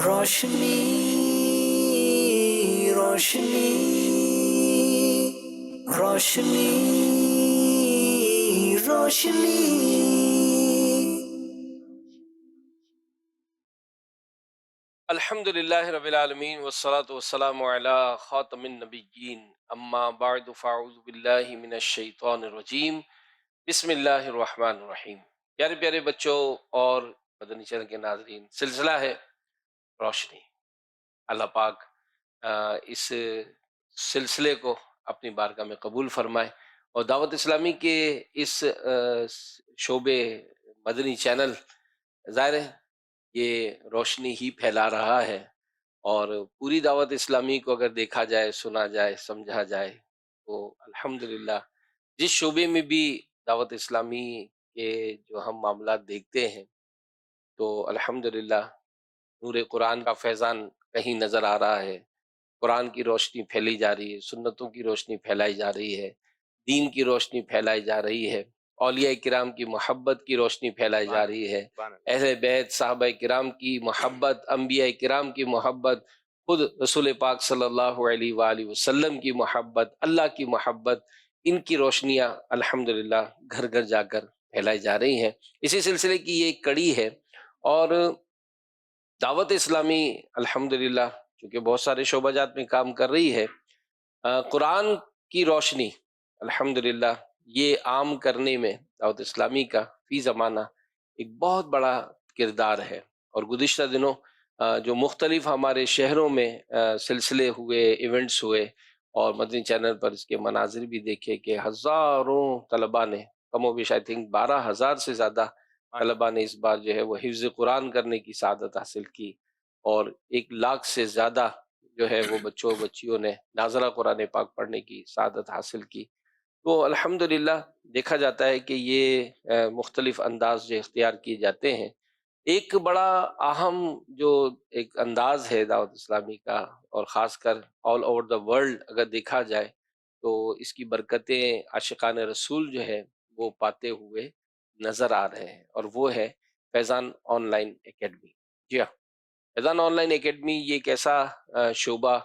روشنی روشنی روشنی روشنی الحمد للہ رب العالمین والصلاة والسلام علی خاتم النبیین اما بعد فاعوذ باللہ من الشیطان الرجیم بسم اللہ الرحمن الرحیم۔ پیارے پیارے بچوں اور مدنی چینل کے ناظرین، سلسلہ ہے روشنی۔ اللہ پاک اس سلسلے کو اپنی بارگاہ میں قبول فرمائے اور دعوت اسلامی کے اس شعبے مدنی چینل ظاہر ہے یہ روشنی ہی پھیلا رہا ہے، اور پوری دعوت اسلامی کو اگر دیکھا جائے، سنا جائے، سمجھا جائے تو الحمدللہ جس شعبے میں بھی دعوت اسلامی کے جو ہم معاملات دیکھتے ہیں تو الحمدللہ نور قرآن کا فیضان کہیں نظر آ رہا ہے، قرآن کی روشنی پھیلی جا رہی ہے، سنتوں کی روشنی پھیلائی جا رہی ہے، دین کی روشنی پھیلائی جا رہی ہے، اولیاء کرام کی محبت کی روشنی پھیلائی جا رہی ہے، اہل بیت صحابہ کرام کی محبت، انبیاء کرام کی محبت، خود رسول پاک صلی اللہ علیہ وآلہ وسلم کی محبت، اللہ کی محبت، ان کی روشنیاں الحمدللہ گھر گھر جا کر پھیلائی جا رہی ہیں۔ اسی سلسلے کی یہ ایک کڑی ہے، اور دعوت اسلامی الحمدللہ چونکہ بہت سارے شعبہ جات میں کام کر رہی ہے، قرآن کی روشنی الحمدللہ یہ عام کرنے میں دعوت اسلامی کا فی زمانہ ایک بہت بڑا کردار ہے۔ اور گزشتہ دنوں جو مختلف ہمارے شہروں میں سلسلے ہوئے، ایونٹس ہوئے، اور مدنی چینل پر اس کے مناظر بھی دیکھے کہ ہزاروں طلباء نے، کم و بیش آئی تھنک 12,000 سے زیادہ طلباء نے اس بار جو ہے وہ حفظ قرآن کرنے کی سعادت حاصل کی، اور 1,00,000 سے زیادہ جو ہے وہ بچوں بچیوں نے ناظرہ قرآن پاک پڑھنے کی سعادت حاصل کی۔ تو الحمدللہ دیکھا جاتا ہے کہ یہ مختلف انداز جو اختیار کیے جاتے ہیں، ایک بڑا اہم جو ایک انداز ہے دعوت اسلامی کا، اور خاص کر آل اوور دا ورلڈ اگر دیکھا جائے تو اس کی برکتیں عاشقان رسول جو ہے وہ پاتے ہوئے نظر آ رہے ہیں، اور وہ ہے فیضان آن لائن اکیڈمی۔ جی ہاں، فیضان آن لائن اکیڈمی یہ ایک ایسا شعبہ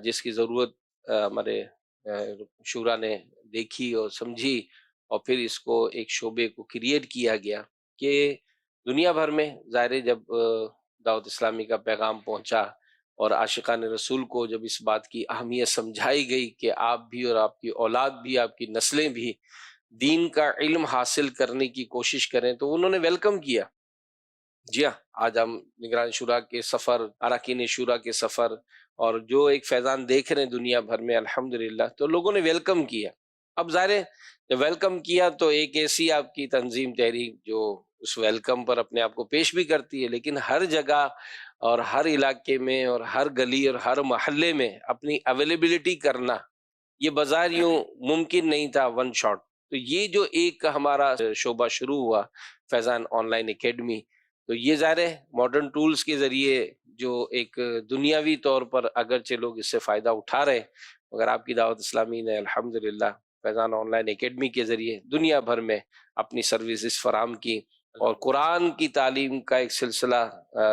جس کی ضرورت ہمارے شورا نے دیکھی اور سمجھی، اور پھر اس کو ایک شعبے کو کریٹ کیا گیا کہ دنیا بھر میں ظاہر جب دعوت اسلامی کا پیغام پہنچا اور عاشقان رسول کو جب اس بات کی اہمیت سمجھائی گئی کہ آپ بھی اور آپ کی اولاد بھی، آپ کی نسلیں بھی دین کا علم حاصل کرنے کی کوشش کریں، تو انہوں نے ویلکم کیا۔ جی ہاں، آج ہم نگران شورا کے سفر، اراکین شورا کے سفر، اور جو ایک فیضان دیکھ رہے ہیں دنیا بھر میں الحمدللہ، تو لوگوں نے ویلکم کیا۔ اب ظاہر ہے جب ویلکم کیا تو ایک ایسی آپ کی تنظیم تحریک جو اس ویلکم پر اپنے آپ کو پیش بھی کرتی ہے، لیکن ہر جگہ اور ہر علاقے میں اور ہر گلی اور ہر محلے میں اپنی اویلیبلٹی کرنا یہ بظاہر یوں ممکن نہیں تھا ون شاٹ۔ تو یہ جو ایک ہمارا شعبہ شروع ہوا فیضان آن لائن اکیڈمی، تو یہ ظاہر ہے ماڈرن ٹولز کے ذریعے جو ایک دنیاوی طور پر اگرچہ لوگ اس سے فائدہ اٹھا رہے، مگر آپ کی دعوت اسلامی نے الحمدللہ فیضان آن لائن اکیڈمی کے ذریعے دنیا بھر میں اپنی سروسز فراہم کی، اور قرآن کی تعلیم کا ایک سلسلہ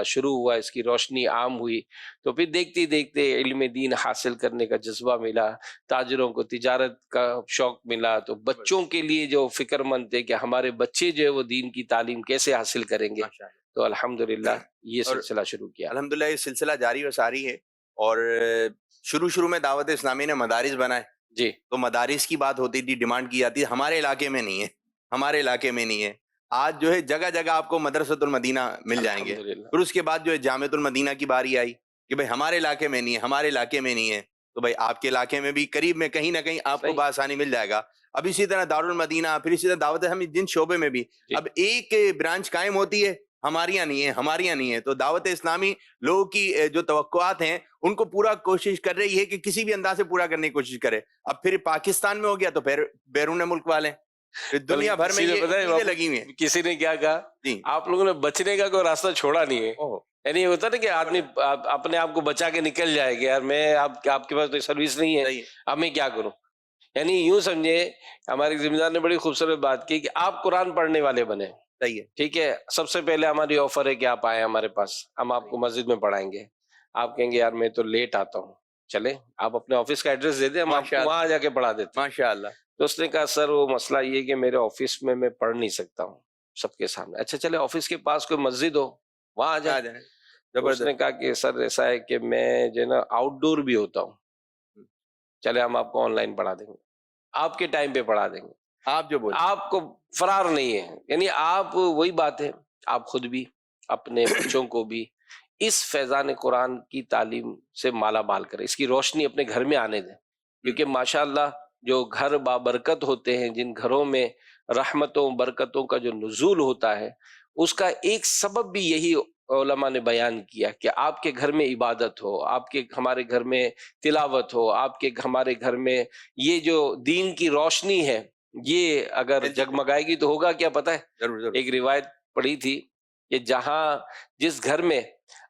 شروع ہوا، اس کی روشنی عام ہوئی، تو پھر دیکھتے دیکھتے علم دین حاصل کرنے کا جذبہ ملا، تاجروں کو تجارت کا شوق ملا، تو بچوں کے لیے جو فکر مند تھے کہ ہمارے بچے جو ہے وہ دین کی تعلیم کیسے حاصل کریں گے، تو الحمدللہ یہ سلسلہ شروع کیا۔ الحمدللہ یہ سلسلہ جاری و ساری ہے، اور شروع میں دعوت اسلامی نے مدارس بنائے، جی، تو مدارس کی بات ہوتی تھی، ڈیمانڈ کی جاتی ہے، ہمارے علاقے میں نہیں ہے، ہمارے علاقے میں نہیں ہے۔ آج جو ہے جگہ جگہ آپ کو مدرسۃ المدینہ مل جائیں گے۔ الحمدللہ پھر اس کے بعد جو ہے جامعۃ المدینہ کی باری آئی کہ بھائی ہمارے علاقے میں نہیں ہے، ہمارے علاقے میں نہیں ہے، تو بھائی آپ کے علاقے میں بھی قریب میں کہیں نہ کہیں آپ کو صحیح، بآسانی مل جائے گا۔ اب اسی طرح دارالمدینہ، پھر اسی طرح دعوت ہم جن شعبے میں بھی جی، اب ایک برانچ قائم ہوتی ہے، ہمارے یہاں نہیں ہے، ہمارے یہاں نہیں ہے، تو دعوت اسلامی لوگوں کی جو توقعات ہیں ان کو پورا کوشش کر رہی ہے کہ کسی بھی انداز سے پورا کرنے کی کوشش کرے۔ اب پھر پاکستان میں ہو گیا تو پھر بیرون ملک والے، پھر دنیا بھر میں یہ چیزیں لگی ہوئی ہیں۔ کسی نے کیا کہا، جی، آپ لوگوں نے بچنے کا کوئی راستہ چھوڑا نہیں ہے۔ اوہ، یعنی ہوتا نا کہ آدمی اپنے آپ کو بچا کے نکل جائے گا، یار میں آپ کے پاس کوئی سروس نہیں ہے، صحیح ہے، اب میں کیا کروں۔ یعنی یوں سمجھے ہمارے ذمہ دار نے بڑی خوبصورت بات کی کہ آپ قرآن پڑھنے والے بنے، صحیح ہے. ٹھیک ہے. سب سے پہلے ہماری آفر ہے کہ آپ آئیں ہمارے پاس, ہم آپ کو مسجد میں پڑھائیں گے. آپ کہیں گے یار میں تو لیٹ آتا ہوں, چلے آپ اپنے آفس کا ایڈریس دے دیں, ہم آپ کو وہاں جا کے پڑھا دیتے ہیں. ماشاء اللہ. تو اس نے کہا سر وہ مسئلہ یہ کہ میرے آفس میں پڑھ نہیں سکتا ہوں سب کے سامنے. اچھا چلے آفس کے پاس کوئی مسجد ہو وہاں آ جائیں. تو اس نے کہا کہ سر ایسا ہے کہ میں جو ہے نا آؤٹ ڈور بھی ہوتا ہوں, چلے ہم آپ کو آن لائن پڑھا دیں گے, آپ کے ٹائم پہ پڑھا دیں گے, آپ جو بولیں آپ کو فرار نہیں ہے. یعنی آپ وہی بات ہے, آپ خود بھی اپنے بچوں کو بھی اس فیضان قرآن کی تعلیم سے مالا مال کریں, اس کی روشنی اپنے گھر میں آنے دیں. کیونکہ ماشاءاللہ جو گھر بابرکت ہوتے ہیں, جن گھروں میں رحمتوں برکتوں کا جو نزول ہوتا ہے, اس کا ایک سبب بھی یہی علماء نے بیان کیا کہ آپ کے گھر میں عبادت ہو, آپ کے ہمارے گھر میں تلاوت ہو, آپ کے ہمارے گھر میں یہ جو دین کی روشنی ہے یہ اگر جگمگائے گی تو ہوگا کیا پتہ ہے. ضرور. ایک روایت پڑھی تھی کہ جہاں جس گھر میں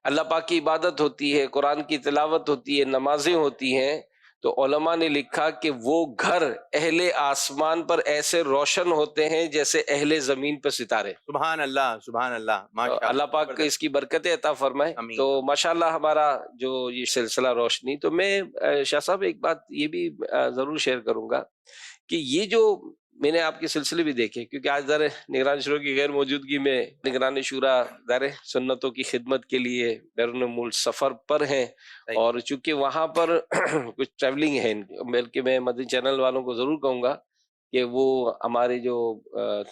اللہ پاک کی عبادت ہوتی ہے, قرآن کی تلاوت ہوتی ہے, نمازیں ہوتی ہیں, تو علماء نے لکھا کہ وہ گھر اہل آسمان پر ایسے روشن ہوتے ہیں جیسے اہل زمین پر ستارے. سبحان اللہ سبحان اللہ. ماشاء اللہ پاک اس کی برکتیں عطا فرمائے. تو ماشاءاللہ ہمارا جو یہ سلسلہ روشنی, تو میں شاہ صاحب ایک بات یہ بھی ضرور شیئر کروں گا کہ یہ جو میں نے آپ کے سلسلے بھی دیکھے, کیونکہ آج ذرا نگران شورا کی غیر موجودگی میں نگران شورا ذرا سنتوں کی خدمت کے لیے بیرون ملک سفر پر ہیں, اور چونکہ وہاں پر کچھ ٹریولنگ ہے, بلکہ میں مدنی چینل والوں کو ضرور کہوں گا کہ وہ ہمارے جو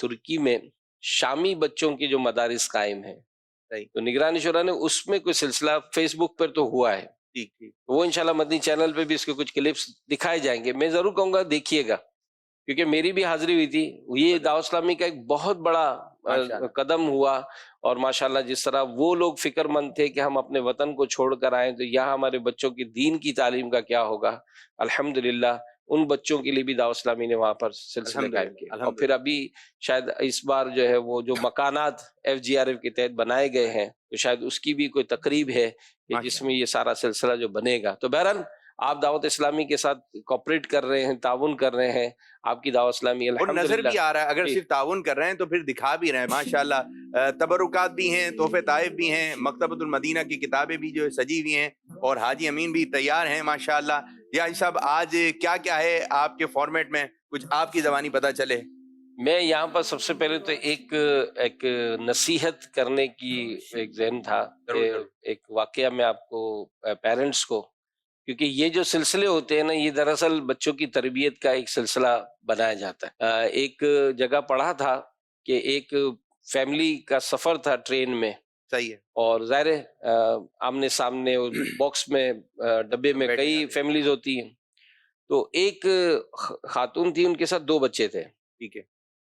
ترکی میں شامی بچوں کے جو مدارس قائم ہیں, تو نگران شورا نے اس میں کوئی سلسلہ فیس بک پر تو ہوا ہے, وہ انشاءاللہ مدنی چینل پہ بھی اس کے کچھ کلپس دکھائے جائیں گے. میں ضرور کہوں گا دیکھیے گا, کیونکہ میری بھی حاضری ہوئی تھی. یہ دعوت اسلامی کا ایک بہت بڑا قدم ہوا, اور ماشاءاللہ جس طرح وہ لوگ فکر مند تھے کہ ہم اپنے وطن کو چھوڑ کر آئیں تو یہاں ہمارے بچوں کی دین کی تعلیم کا کیا ہوگا, الحمدللہ ان بچوں کے لیے بھی دعوت اسلامی نے وہاں پر سلسلے قائم کیے. اور پھر ابھی شاید اس بار جو ہے وہ جو مکانات FGRF کے تحت بنائے گئے ہیں, تو شاید اس کی بھی کوئی تقریب ہے کہ جس میں یہ سارا سلسلہ جو بنے گا. تو بہرحال آپ دعوت اسلامی کے ساتھ کوپریٹ کر رہے ہیں, تعاون کر رر ہیں, آپ کی دعوت اسلامی اور نظر بھی آ رہا ہے, اگر صرف تعاون کر رہے ہیں تو پھر دکھا بھی رہے ہیں ماشاءاللہ. تبرکات بھی ہیں, تحفے طائف بھی ہیں, مکتبۃ المدینہ کی کتابیں بھی جو سجی ہوئی ہیں, اور حاجی امین بھی تیار ہیں ماشاءاللہ. یا صاحب آج کیا کیا ہے آپ کے فارمیٹ میں, کچھ آپ کی زبانی پتہ چلے. میں یہاں پر سب سے پہلے تو ایک نصیحت کرنے کی ایک ذہن تھا, ایک واقعہ میں آپ کو پیرنٹس کو, کیونکہ یہ جو سلسلے ہوتے ہیں نا یہ دراصل بچوں کی تربیت کا ایک سلسلہ بنایا جاتا ہے. ایک جگہ پڑھا تھا کہ ایک فیملی کا سفر تھا ٹرین میں, صحیح ہے, اور ظاہر آمنے سامنے باکس میں ڈبے میں کئی فیملیز ہوتی ہیں, تو ایک خاتون تھی, ان کے ساتھ 2 بچے تھے, ٹھیک ہے,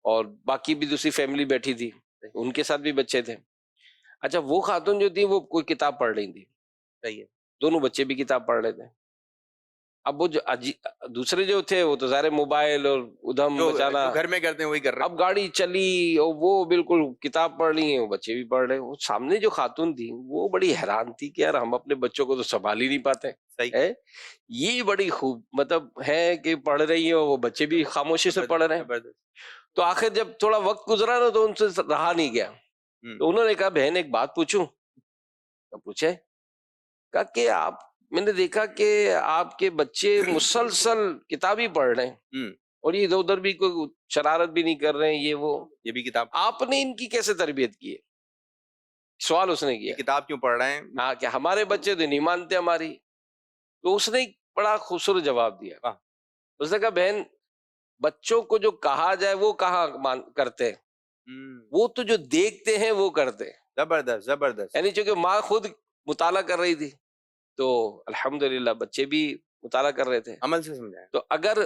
اور باقی بھی دوسری فیملی بیٹھی تھی, ان کے ساتھ بھی بچے تھے. اچھا وہ خاتون جو تھی وہ کوئی کتاب پڑھ رہی تھی, صحیح ہے, دونوں بچے بھی کتاب پڑھ رہے تھے. اب وہ جو دوسرے جو تھے وہ تو ظاہر موبائل اور ادھم بچانا گھر میں کرتے ہیں وہی کر رہے ہیں. اب گاڑی چلی اور وہ بالکل کتاب پڑھ رہی ہیں, وہ بچے بھی پڑھ رہے ہیں. وہ سامنے جو خاتون تھی وہ بڑی حیران تھی کہ یار ہم اپنے بچوں کو تو سنبھال ہی نہیں پاتے. یہ بڑی خوب مطلب ہے کہ پڑھ رہی ہیں, وہ بچے بھی خاموشی سے پڑھ رہے ہیں. تو آخر جب تھوڑا وقت گزرا نا تو ان سے رہا نہیں گیا, تو انہوں نے کہا بہن ایک بات پوچھوں. پوچھے. کہا کہ میں نے دیکھا کہ آپ کے بچے مسلسل کتاب ہی پڑھ رہے ہیں, اور یہ ادھر ادھر بھی کوئی شرارت بھی نہیں کر رہے ہیں, یہ بھی کتاب آپ نے ان کی کیسے تربیت کی ہے؟ سوال اس نے کیا, کتاب کیوں پڑھ رہے ہیں؟ ہاں کہ ہمارے بچے تو نہیں مانتے ہماری. تو اس نے بڑا خوبصورت جواب دیا. اس نے کہا بہن بچوں کو جو کہا جائے وہ کہاں کرتے ہیں, وہ تو جو دیکھتے ہیں وہ کرتے ہیں. زبردست زبردست. یعنی چونکہ ماں خود مطالعہ کر رہی تھی تو الحمدللہ بچے بھی مطالعہ کر رہے تھے, عمل سے سمجھایا. تو اگر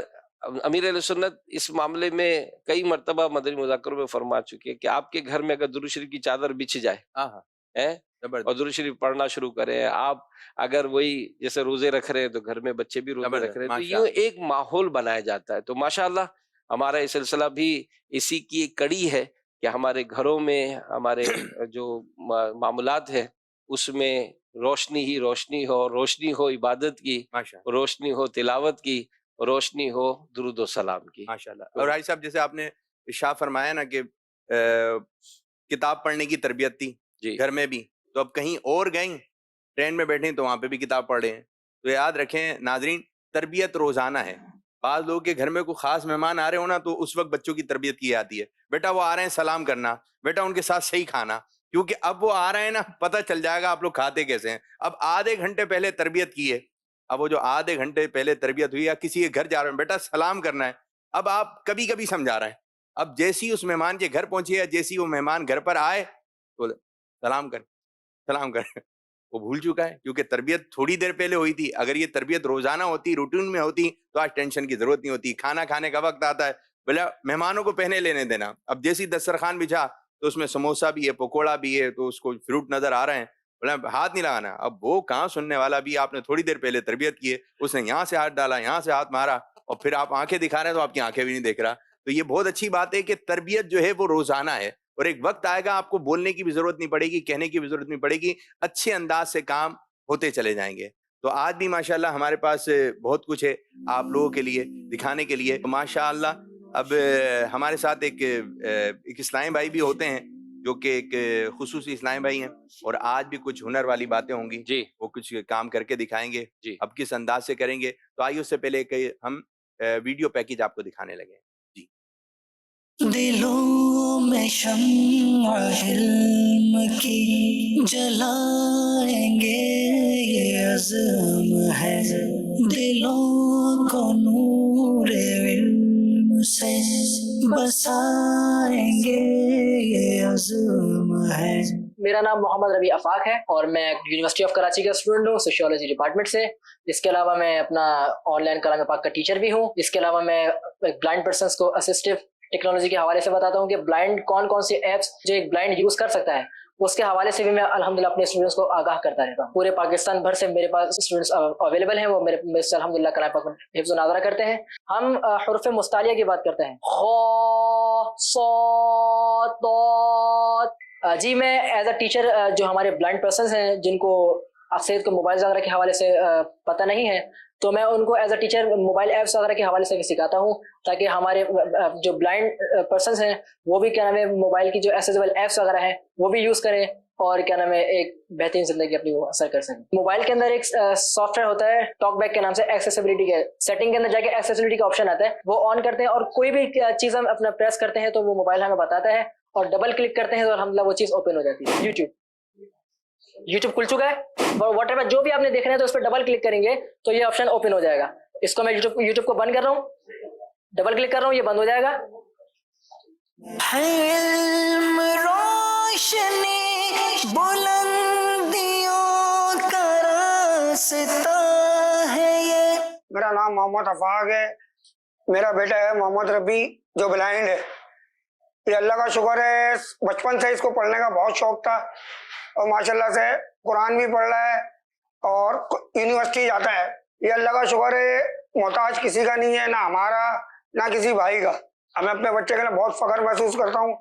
امیر اہل سنت اس معاملے میں کئی مرتبہ مدنی مذاکروں میں فرما چکے کہ آپ کے گھر میں اگر درود شریف کی چادر بچھ جائے اور درود شریف پڑھنا شروع کرے, آپ اگر وہی جیسے روزے رکھ رہے ہیں تو گھر میں بچے بھی روزے رکھ رہے ہیں, تو یوں ایک ماحول بنایا جاتا ہے. تو ماشاءاللہ ہمارا یہ سلسلہ بھی اسی کی ایک کڑی ہے کہ ہمارے گھروں میں ہمارے جو معاملات ہے اس میں روشنی ہی روشنی ہو عبادت کی, روشنی ہو تلاوت کی, روشنی ہو درود و سلام کی. ماشاءاللہ. اور بھائی صاحب جیسے آپ نے ارشاد فرمایا نا کہ کتاب پڑھنے کی تربیت تھی جی گھر میں بھی, تو اب کہیں اور گئیں, ٹرین میں بیٹھیں تو وہاں پہ بھی کتاب پڑھ رہے ہیں. تو یاد رکھیں ناظرین, تربیت روزانہ ہے. بعض لوگوں کے گھر میں کوئی خاص مہمان آ رہے ہو نا, تو اس وقت بچوں کی تربیت کی جاتی ہے, بیٹا وہ آ رہے ہیں سلام کرنا, بیٹا ان کے ساتھ صحیح کھانا, کیونکہ اب وہ آ رہے ہیں نا, پتہ چل جائے گا آپ لوگ کھاتے کیسے ہیں. اب آدھے گھنٹے پہلے تربیت کی ہے, اب وہ جو آدھے گھنٹے پہلے تربیت ہوئی, یا کسی کے گھر جا رہے ہیں بیٹا سلام کرنا ہے, اب آپ کبھی کبھی سمجھا رہے ہیں, اب جیسی اس مہمان کے گھر پہنچے یا جیسی وہ مہمان گھر پر آئے تو سلام کر وہ بھول چکا ہے, کیونکہ تربیت تھوڑی دیر پہلے ہوئی تھی. اگر یہ تربیت روزانہ ہوتی, روٹین میں ہوتی, تو آج ٹینشن کی ضرورت نہیں ہوتی. کھانا کھانے کا وقت آتا ہے, بلا مہمانوں کو پہنے لینے دینا. اب جیسی دسترخوان بچھا تو اس میں سموسا بھی ہے, پکوڑا بھی ہے, تو اس کو فروٹ نظر آ رہے ہیں, بولا ہاتھ نہیں لگانا. اب وہ کہاں سننے والا بھی, آپ نے تھوڑی دیر پہلے تربیت کی ہے, اس نے یہاں سے ہاتھ ڈالا, یہاں سے ہاتھ مارا, اور پھر آپ آنکھیں دکھا رہے ہیں تو آپ کی آنکھیں بھی نہیں دیکھ رہا. تو یہ بہت اچھی بات ہے کہ تربیت جو ہے وہ روزانہ ہے, اور ایک وقت آئے گا آپ کو بولنے کی بھی ضرورت نہیں پڑے گی, کہنے کی بھی ضرورت نہیں پڑے گی, اچھے انداز سے کام ہوتے چلے جائیں گے. تو آج بھی ماشاءاللہ ہمارے پاس بہت کچھ ہے آپ لوگوں کے لیے دکھانے کے لیے ماشاءاللہ. اب ہمارے ساتھ ایک اسلام بھائی بھی ہوتے ہیں, جو کہ ایک خصوصی اسلام بھائی ہیں, اور آج بھی کچھ ہنر والی باتیں ہوں گی, جی وہ کچھ کام کر کے دکھائیں گے. جی اب کس انداز سے کریں گے, تو آئیے اس سے پہلے کہ ہم ویڈیو پیکیج آپ کو دکھانے لگے. جی, دلوں میں شمع علم کی جلائیں گے, یہ عزم ہے دلوں کو نور علم سے بسائیں گے, یہ عزم ہے. میرا نام محمد ربیع آفاق ہے اور میں یونیورسٹی آف کراچی کا اسٹوڈنٹ ہوں, سوشیولوجی ڈپارٹمنٹ سے. اس کے علاوہ میں اپنا آن لائن کلام پاک کا ٹیچر بھی ہوں. اس کے علاوہ میں بلائنڈ پرسنس کو اسسٹیو ٹیکنالوجی کے حوالے سے بتاتا ہوں کہ بلائنڈ کون کون سی ایپس جو ایک بلائنڈ یوز کر سکتا ہے, اس کے حوالے سے بھی میں الحمدللہ اپنے اسٹوڈنٹس کو آگاہ کرتا رہتا ہوں. پورے پاکستان بھر سے میرے پاس اسٹوڈنٹس اویلیبل ہیں, وہ میرے سے الحمدللہ کلام پاک حفظ و ناظرہ کرتے ہیں. ہم حروف مستعلیہ کی بات کرتے ہیں, خا صاد ضاد. جی میں ایز اے ٹیچر جو ہمارے بلائنڈ پرسنس ہیں جن کو اکثریت کو موبائل وغیرہ کے حوالے سے پتہ نہیں ہے, تو میں ان کو as a teacher mobile apps وغیرہ کے حوالے سے بھی سکھاتا ہوں, تاکہ ہمارے جو بلائنڈ پرسنس ہیں وہ بھی کیا نام ہے موبائل کی جو ایکسیسیبل ایپس وغیرہ ہیں وہ بھی یوز کریں, اور کیا نام ہے ایک بہترین زندگی اپنی وہ اثر کر سکیں. موبائل کے اندر ایک سافٹ ویئر ہوتا ہے ٹاک بیک کے نام سے, ایکسیسیبلٹی کے سیٹنگ کے اندر جا کے ایکسیسیبلٹی کا آپشن آتا ہے, وہ آن کرتے ہیں اور کوئی بھی چیز ہم اپنا پریس کرتے ہیں تو وہ موبائل ہمیں بتاتا ہے, اور ڈبل کلک کرتے ہیں تو الحمدللہ وہ چیز اوپن ہو جاتی ہے. یوٹیوب کھل چکا ہے, واٹ ایور جو بھی آپ نے دیکھنا ہے تو اس پہ ڈبل کلک کریں گے تو یہ آپشن اوپن ہو جائے گا. اس کو میں یوٹیوب کو بند کر رہا ہوں, ڈبل کلک کر رہا ہوں, یہ بند ہو جائے گا. علم روشنی بلندیوں کا راستہ ہے یہ. میرا نام محمد آفاق ہے, میرا بیٹا ہے محمد ربیع جو بلائنڈ ہے. یہ اللہ کا شکر ہے, بچپن سے اس کو پڑھنے کا بہت شوق تھا, اور ماشاءاللہ سے قرآن بھی پڑھ رہا ہے اور یونیورسٹی جاتا ہے. یہ اللہ کا شکر ہے, محتاج کسی کا نہیں ہے, نہ ہمارا نہ کسی بھائی کا. ہمیں اپنے بچے کے لیے بہت فخر محسوس کرتا ہوں.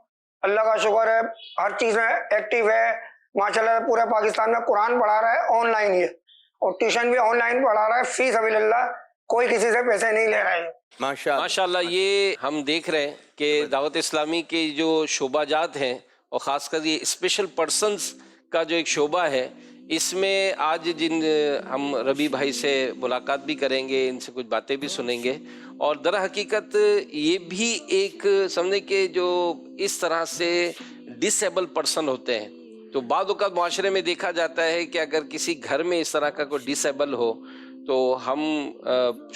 اللہ کا شکر ہے ہر چیز میں ایکٹیو ہے ماشاءاللہ. پورے پاکستان میں قرآن پڑھا رہا ہے آن لائن ہی, اور ٹیوشن بھی آن لائن پڑھا رہا ہے فی سبیل اللہ, کوئی کسی سے پیسے نہیں لے رہا ہے. ماشاءاللہ. یہ ہم دیکھ رہے ہیں کہ دعوت اسلامی کے جو شعبہ جات ہیں, اور خاص کر یہ اسپیشل پرسنز کا جو ایک شعبہ ہے, اس میں آج جن ہم ربیع بھائی سے ملاقات بھی کریں گے, ان سے کچھ باتیں بھی سنیں گے. اور در حقیقت یہ بھی ایک سمجھیں کہ جو اس طرح سے ڈس ایبل پرسن ہوتے ہیں, تو بعض اوقات معاشرے میں دیکھا جاتا ہے کہ اگر کسی گھر میں اس طرح کا کوئی ڈس ایبل ہو تو ہم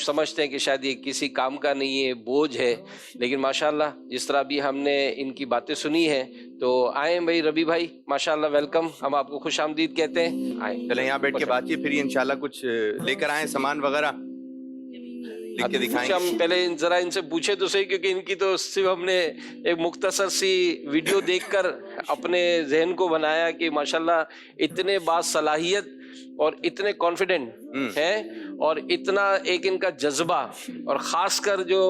سمجھتے ہیں کہ شاید یہ کسی کام کا نہیں ہے, بوجھ ہے. لیکن ماشاءاللہ جس طرح بھی ہم نے ان کی باتیں سنی ہیں, تو آئیں بھائی ربیع بھائی, ماشاءاللہ ویلکم, ہم آپ کو خوش آمدید کہتے ہیں. آئیں, چلیں یہاں بیٹھ کے بات کی, پھر انشاءاللہ کچھ لے کر آئیں سامان وغیرہ لکھ کے دکھائیں ہم گے. پہلے ذرا ان سے پوچھے تو صحیح, کیونکہ ان کی تو صرف ہم نے ایک مختصر سی ویڈیو دیکھ کر اپنے ذہن کو بنایا کہ ماشاءاللہ اتنے باصلاحیت اور اتنے کانفیڈنٹ ہیں, اور اتنا ایک ان کا جذبہ, اور خاص کر جو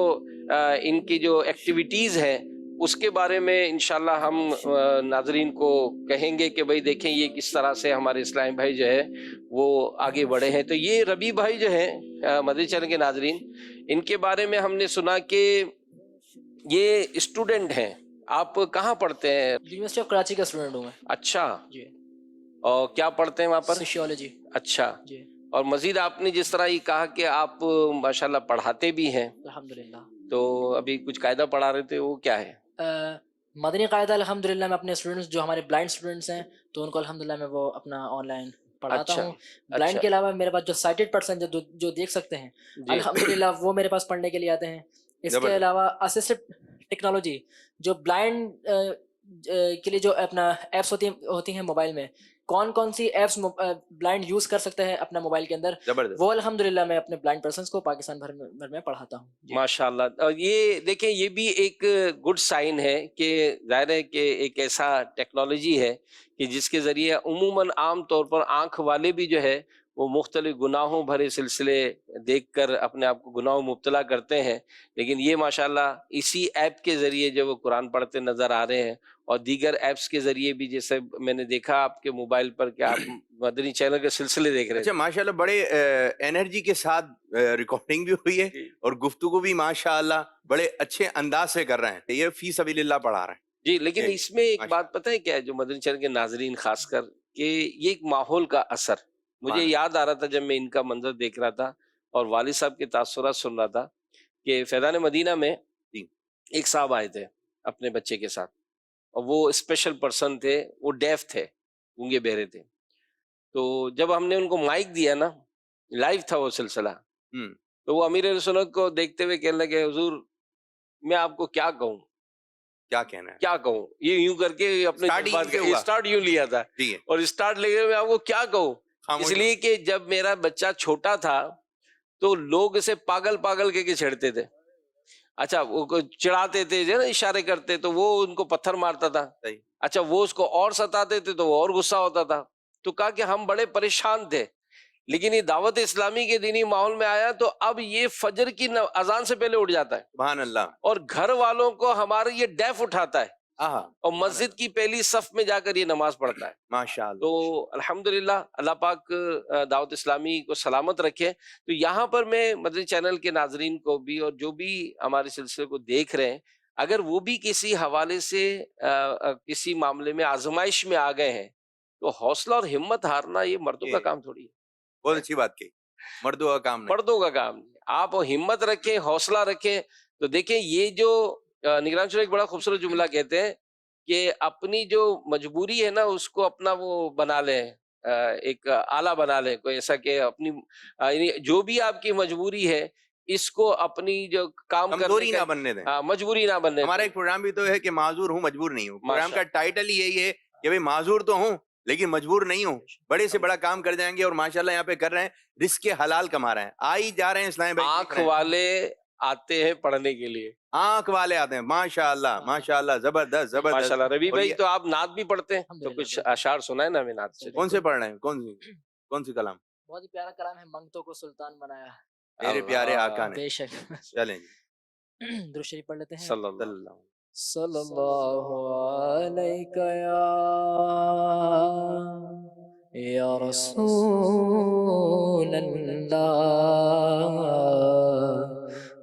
ان کی جو ایکٹیویٹیز ہیں اس کے بارے میں انشاءاللہ ہم ناظرین کو کہیں گے کہ بھئی دیکھیں یہ کس طرح سے ہمارے اسلام بھائی جو ہے وہ آگے بڑھے ہیں. تو یہ ربیع بھائی جو ہیں مدنی چینل کے ناظرین, ان کے بارے میں ہم نے سنا کہ یہ اسٹوڈنٹ ہیں, آپ کہاں پڑھتے ہیں؟ یونیورسٹی آف کراچی کا اسٹوڈنٹ ہوں میں. اچھا، جی. اور کیا پڑھتے ہیں وہاں پر؟ سوشیولوجی. اچھا. جی. اور مزید آپ نے جس طرح یہ کہا کہ آپ ماشاءاللہ پڑھاتے بھی ہیں، الحمدللہ. تو ابھی کچھ قاعدہ پڑھا رہے تھے، وہ کیا ہے؟ مدنی قاعدہ الحمدللہ میں اپنے اسٹوڈنٹس جو ہمارے بلائنڈ اسٹوڈنٹس ہیں تو ان کو الحمدللہ میں وہ اپنا آن لائن پڑھاتا اچھا ہوں. بلائنڈ اچھا کے علاوہ میرے پاس جو سائٹڈ پرسن جو دیکھ سکتے ہیں جی الحمدللہ وہ میرے پاس پڑھنے کے لیے آتے ہیں. اس کے زبردست. علاوہ اسسٹڈ ٹیکنالوجی جو بلائنڈ کے لیے جو اپنا ایپس ہوتی ہیں موبائل میں، کون سی ایپس بلائنڈ یوز کر سکتے ہیں اپنا موبائل کے اندر، زبردست. وہ الحمدللہ میں اپنے بلائنڈ پرسنس کو پاکستان بھر میں پڑھاتا ہوں. جی. ماشاء اللہ. اور یہ دیکھیں، یہ بھی ایک گڈ سائن ہے کہ ظاہر ہے کہ ایک ایسا ٹیکنالوجی ہے کہ جس کے ذریعے عموماً عام طور پر آنکھ والے بھی جو ہے وہ مختلف گناہوں بھرے سلسلے دیکھ کر اپنے آپ کو گناہوں مبتلا کرتے ہیں، لیکن یہ ماشاءاللہ اسی ایپ کے ذریعے جو وہ قرآن پڑھتے نظر آ رہے ہیں، اور دیگر ایپس کے ذریعے بھی، جیسے میں نے دیکھا آپ کے موبائل پر کہ آپ مدنی چینل کے سلسلے دیکھ رہے اچھا، ماشاءاللہ بڑے انرجی کے ساتھ ریکارڈنگ بھی ہوئی ہے تھے. اور گفتگو بھی ماشاءاللہ بڑے اچھے انداز سے کر رہے ہیں. یہ فی سبیل اللہ پڑھا رہے ہیں. جی، لیکن جی، اس میں ایک ماشاء بات پتہ ہے کیا ہے، جو مدنی چینل کے ناظرین خاص کر، کہ یہ ایک ماحول کا اثر مجھے اللہ. یاد آ رہا تھا جب میں ان کا منظر دیکھ رہا تھا اور والد صاحب کے تاثرات سن رہا تھا، کہ فیضان مدینہ میں جی. ایک صاحب آئے تھے اپنے بچے کے ساتھ، اور وہ اسپیشل پرسن تھے، وہ ڈیف تھے، گونگے بہرے تھے. تو جب ہم نے ان کو مائک دیا نا، لائیو تھا وہ سلسلہ، ہم. تو وہ امیر اہل سنت کو دیکھتے ہوئے کہنے لگے، حضور میں آپ کو کیا کہوں، کیا کہنا ہے؟ کیا کہوں، یہ یوں کر کے اپنے Start ہی جذبات سے ہوا. اسٹارٹ یوں لیا تھا، جی، اور اسٹارٹ لے کے میں آپ کو کیا کہوں، خاموش اس لیے کہ جب میرا بچہ چھوٹا تھا تو لوگ اسے پاگل پاگل کہہ کے چھیڑتے تھے. اچھا، وہ چڑھاتے تھے جو نا، اشارے کرتے تو وہ ان کو پتھر مارتا تھا. صحیح. اچھا، وہ اس کو اور ستاتے تھے تو وہ اور غصہ ہوتا تھا. تو کہا کہ ہم بڑے پریشان تھے، لیکن یہ دعوت اسلامی کے دینی ماحول میں آیا تو اب یہ فجر کی اذان سے پہلے اٹھ جاتا ہے، سبحان اللہ. اور گھر والوں کو ہمارے یہ ڈیف اٹھاتا ہے، آہا. اور مسجد کی پہلی صف میں جا کر یہ نماز پڑھتا ہے. ماشاءاللہ. تو الحمدللہ اللہ پاک دعوت اسلامی کو سلامت رکھے. تو یہاں پر میں مدنی چینل کے ناظرین کو بھی، اور جو بھی ہمارے سلسلے کو دیکھ رہے ہیں، اگر وہ بھی کسی حوالے سے کسی معاملے میں آزمائش میں آ گئے ہیں، تو حوصلہ اور ہمت ہارنا یہ مردوں کا کام تھوڑی ہے، بہت اچھی بات کہی. مردوں کا کام نہیں. مردوں کا کام نہیں. آپ ہمت رکھیں، حوصلہ رکھیں. تو دیکھیں، یہ جو نگران شورا ایک بڑا خوبصورت جملہ کہتے ہیں کہ اپنی جو مجبوری ہے نا، اس کو اپنا وہ بنا لیں، ایک آلہ بنا لیں، کوئی ایسا کہ اپنی یعنی جو بھی آپ کی مجبوری ہے، اس کو اپنی جو کام کمزوری کرنے نہ کا بننے دیں. مجبوری نہ بننے ہمارا دیں. ایک پروگرام بھی تو ہے کہ معذور ہوں مجبور نہیں ہوں. پروگرام ماشاء کا ٹائٹل ہی یہی ہے کہ بھئی معذور تو ہوں لیکن مجبور نہیں ہوں. بڑے سے بڑا کام کر جائیں گے، اور ماشاءاللہ یہاں پہ کر رہے ہیں، رزق حلال کما رہے ہیں. آئی جا رہے ہیں اسلام بھائی، آنکھ والے آتے ہیں پڑھنے کے لیے، آنکھ والے آتے ہیں. ماشاءاللہ ماشاءاللہ، زبردست زبردست. ماشاءاللہ. ربی اور بھائی یہ تو آپ نعت بھی پڑھتے ہیں، تو الحمدللہ. کچھ اشعار سنائے نا ہمیں نعت سے. کون سے پڑھ رہے ہیں؟ کون سی کلام؟ بہت ہی پیارا کلام ہے، منگتوں کو سلطان بنایا. میرے پیارے آقا نے. بے شک. چلیں جی. درود شریف پڑھ لیتے ہیں. صلی اللہ. صلی اللہ. صلی اللہ علیہ یا رسول اللہ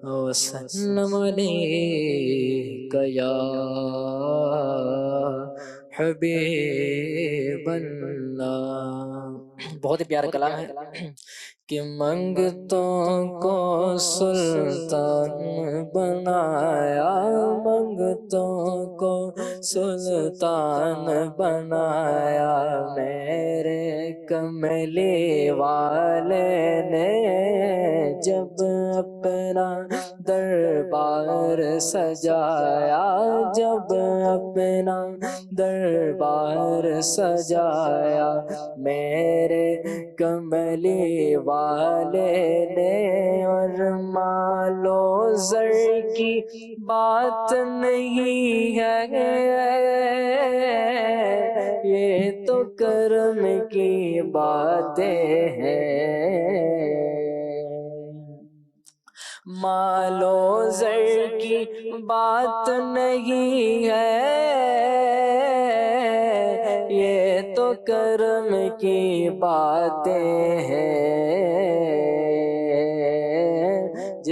وسلم علیک یا حبیب اللہ. بہت ہی پیارا کلام ہے کہ منگتوں کو سلطان بنایا، منگتوں کو سلطان بنایا، میرے کملی والے نے جب اپنا دربار سجایا، جب اپنا دربار سجایا، میرے کملی والے نے. اور مال و زر کی بات نہیں ہے، یہ تو کرم کی باتیں ہیں. مال و زر کی بات نہیں ہے، یہ تو کرم کی باتیں ہیں.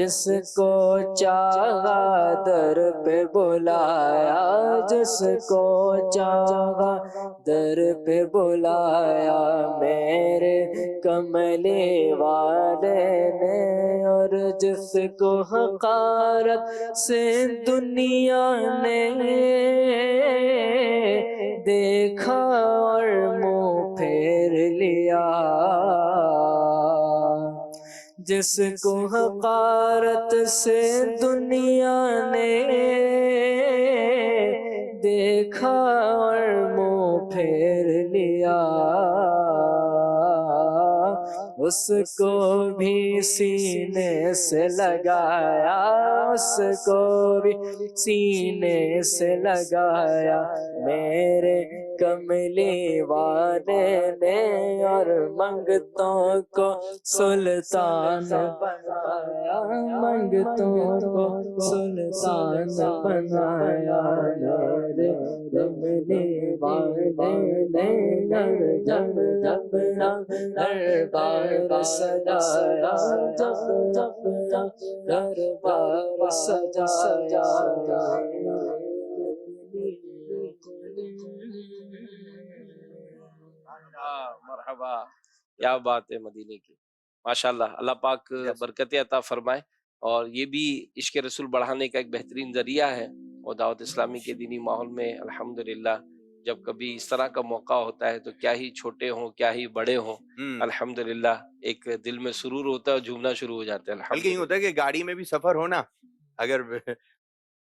جس کو چاہا در پہ بلایا، جس کو چاہا در پہ بلایا، میرے کملی والے نے، اور جس کو حقارت سے دنیا نے دیکھا اور منہ پھیر لیا، جس کو حقارت سے دنیا نے دیکھا اور منہ پھیر لیا، اس کو بھی سینے سے لگایا، اس کو بھی سینے سے لگایا، میرے کملی والے نے، اور منگتوں کو سلطان بنایا، منگتوں کو سلطان بنایا، میرے کملی والے نے، جب جب دربار سجایا، جب جب دربار سجایا، مرحبا، کیا بات ہے مدینے کی، ماشاءاللہ، اللہ پاک برکت عطا فرمائے، اور یہ بھی عشق رسول بڑھانے کا ایک بہترین ذریعہ ہے، اور دعوت اسلامی کے دینی ماحول میں الحمدللہ جب کبھی اس طرح کا موقع ہوتا ہے تو کیا ہی چھوٹے ہوں کیا ہی بڑے ہوں، الحمدللہ ایک دل میں سرور ہوتا ہے اور جھومنا شروع ہو جاتا ہے۔ بلکہ یہ ہوتا ہے کہ گاڑی میں بھی سفر ہو نا، اگر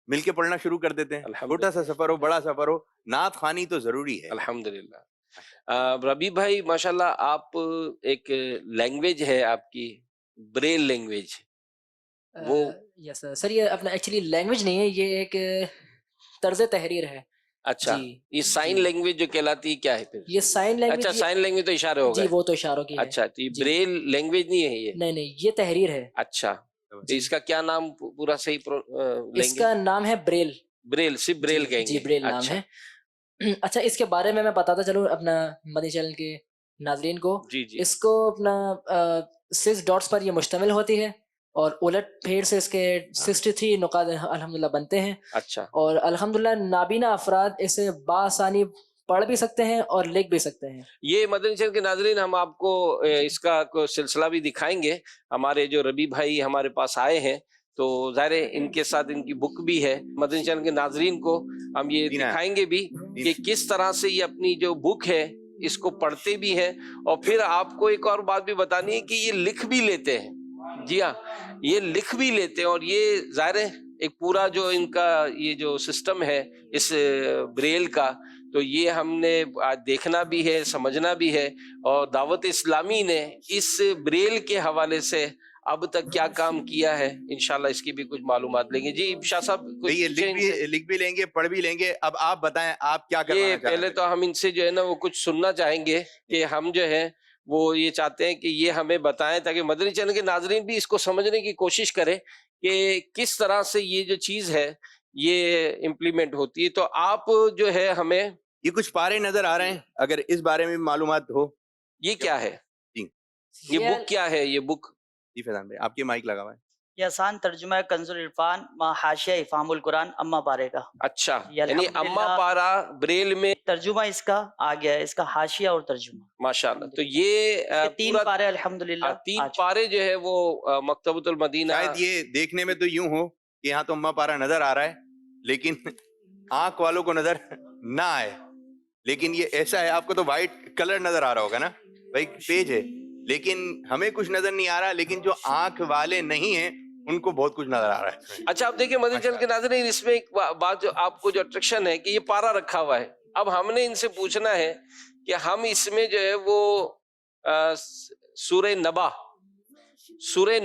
مل کے پڑھنا شروع کر دیتے ہیں، چھوٹا سا سفر ہو بڑا سفر ہو، نعت خوانی تو ضروری ہے۔ الحمدللہ۔ ربیع بھائی ماشاءاللہ، آپ ایک لینگویج ہے آپ کی بریل لینگویج، وہ یس سر، یہ اپنا ایکچولی لینگویج نہیں ہے، یہ ایک طرز تحریر ہے۔ اچھا، یہ سائن لینگویج جو کہلاتی ہے کیا ہے پھر؟ یہ سائن لینگویج، اچھا، سائن لینگویج تو اشارے ہو جی گئے، وہ تو اشاروں کی ہے۔ اچھا، تو یہ بریل لینگویج نہیں ہے یہ؟ نہیں نہیں، یہ تحریر ہے۔ اچھا، تو اس کا کیا نام پورا صحیح لیں اس گے؟ کا نام ہے بریل۔ بریل، صرف بریل کہیں گے؟ جی بریل نام ہے۔ اچھا، اس کے بارے میں بتاتا چلوں اپنا مدنی چینل کے ناظرین کو۔ جی جی، اس کو اپنا 6 ڈاٹس پر یہ مشتمل ہوتی ہے، اور الٹ پھیر سے اس کے 63 نقاط الحمدللہ بنتے ہیں، اچھا، اور الحمدللہ نابینا افراد اسے بآسانی پڑھ بھی سکتے ہیں اور لکھ بھی سکتے ہیں۔ یہ مدنی چینل کے ناظرین، ہم آپ کو اس کا کوئی سلسلہ بھی دکھائیں گے۔ ہمارے جو ربیع بھائی ہمارے پاس آئے ہیں تو ظاہر ہے ان کے ساتھ ان کی بک بھی ہے، مدنی چینل کے ناظرین کو ہم یہ دکھائیں گے بھی کہ کس طرح سے یہ اپنی جو بک ہے اس کو پڑھتے بھی ہیں، اور پھر آپ کو ایک اور بات بھی بتانی ہے کہ یہ لکھ بھی لیتے ہیں۔ جی ہاں، یہ لکھ بھی لیتے ہیں، اور یہ ظاہر ہے ایک پورا جو ان کا یہ جو سسٹم ہے اس بریل کا، تو یہ ہم نے آج دیکھنا بھی ہے، سمجھنا بھی ہے، اور دعوت اسلامی نے اس بریل کے حوالے سے اب تک کیا کام کیا ہے، انشاءاللہ اس کی بھی کچھ معلومات لیں گے۔ جی شاہ صاحب، یہ لکھ بھی لیں گے، پڑھ بھی لیں گے۔ اب آپ بتائیں آپ کیا کروانا چاہتے ہیں؟ پہلے تو ہم ان سے جو ہے نا وہ کچھ سننا چاہیں گے کہ ہم جو ہے وہ یہ چاہتے ہیں کہ یہ ہمیں بتائیں تاکہ مدنی چینل کے ناظرین بھی اس کو سمجھنے کی کوشش کریں کہ کس طرح سے یہ جو چیز ہے یہ امپلیمنٹ ہوتی ہے۔ تو آپ جو ہے ہمیں یہ کچھ پارے نظر آ رہے ہیں، اگر اس بارے میں معلومات ہو۔ یہ کیا ہے؟ جی، یہ بک کیا ہے؟ یہ بک جی فیضان بھائی، آپ کے مائک لگا ہوا ہے۔ یہ آسان ترجمہ ہے کنز العرفان ما حاشیہ افہام القرآن اما پارے کا۔ اچھا، یہ یعنی الحمدللہ اما پارا بریل میں ترجمہ اس کا آ گیا ہے، اس کا حاشیہ اور ترجمہ۔ ماشاءاللہ، تو یہ یہ 3 پورا پارے الحمدللہ 3 پارے جو ہے وہ مکتبۃ المدینہ، شاید یہ دیکھنے میں تو یوں ہو کہ یہاں تو اما پارا نظر آ رہا ہے، لیکن آنکھ والوں کو نظر نہ آئے، لیکن یہ ایسا ہے، آپ کو تو وائٹ کلر نظر آ رہا ہوگا نا بھائی، پیج ہے، لیکن ہمیں کچھ نظر نہیں آ رہا، لیکن جو آنکھ والے نہیں ہیں ان کو بہت کچھ نظر آ رہا ہے۔ اچھا، آپ دیکھیں مدنی چینل کے ناظرین، اس میں ایک بات جو آپ کو جو اٹریکشن ہے کہ یہ پارا رکھا ہوا ہے۔ اب ہم نے ان سے پوچھنا ہے کہ ہم اس میں جو ہے وہ سورہ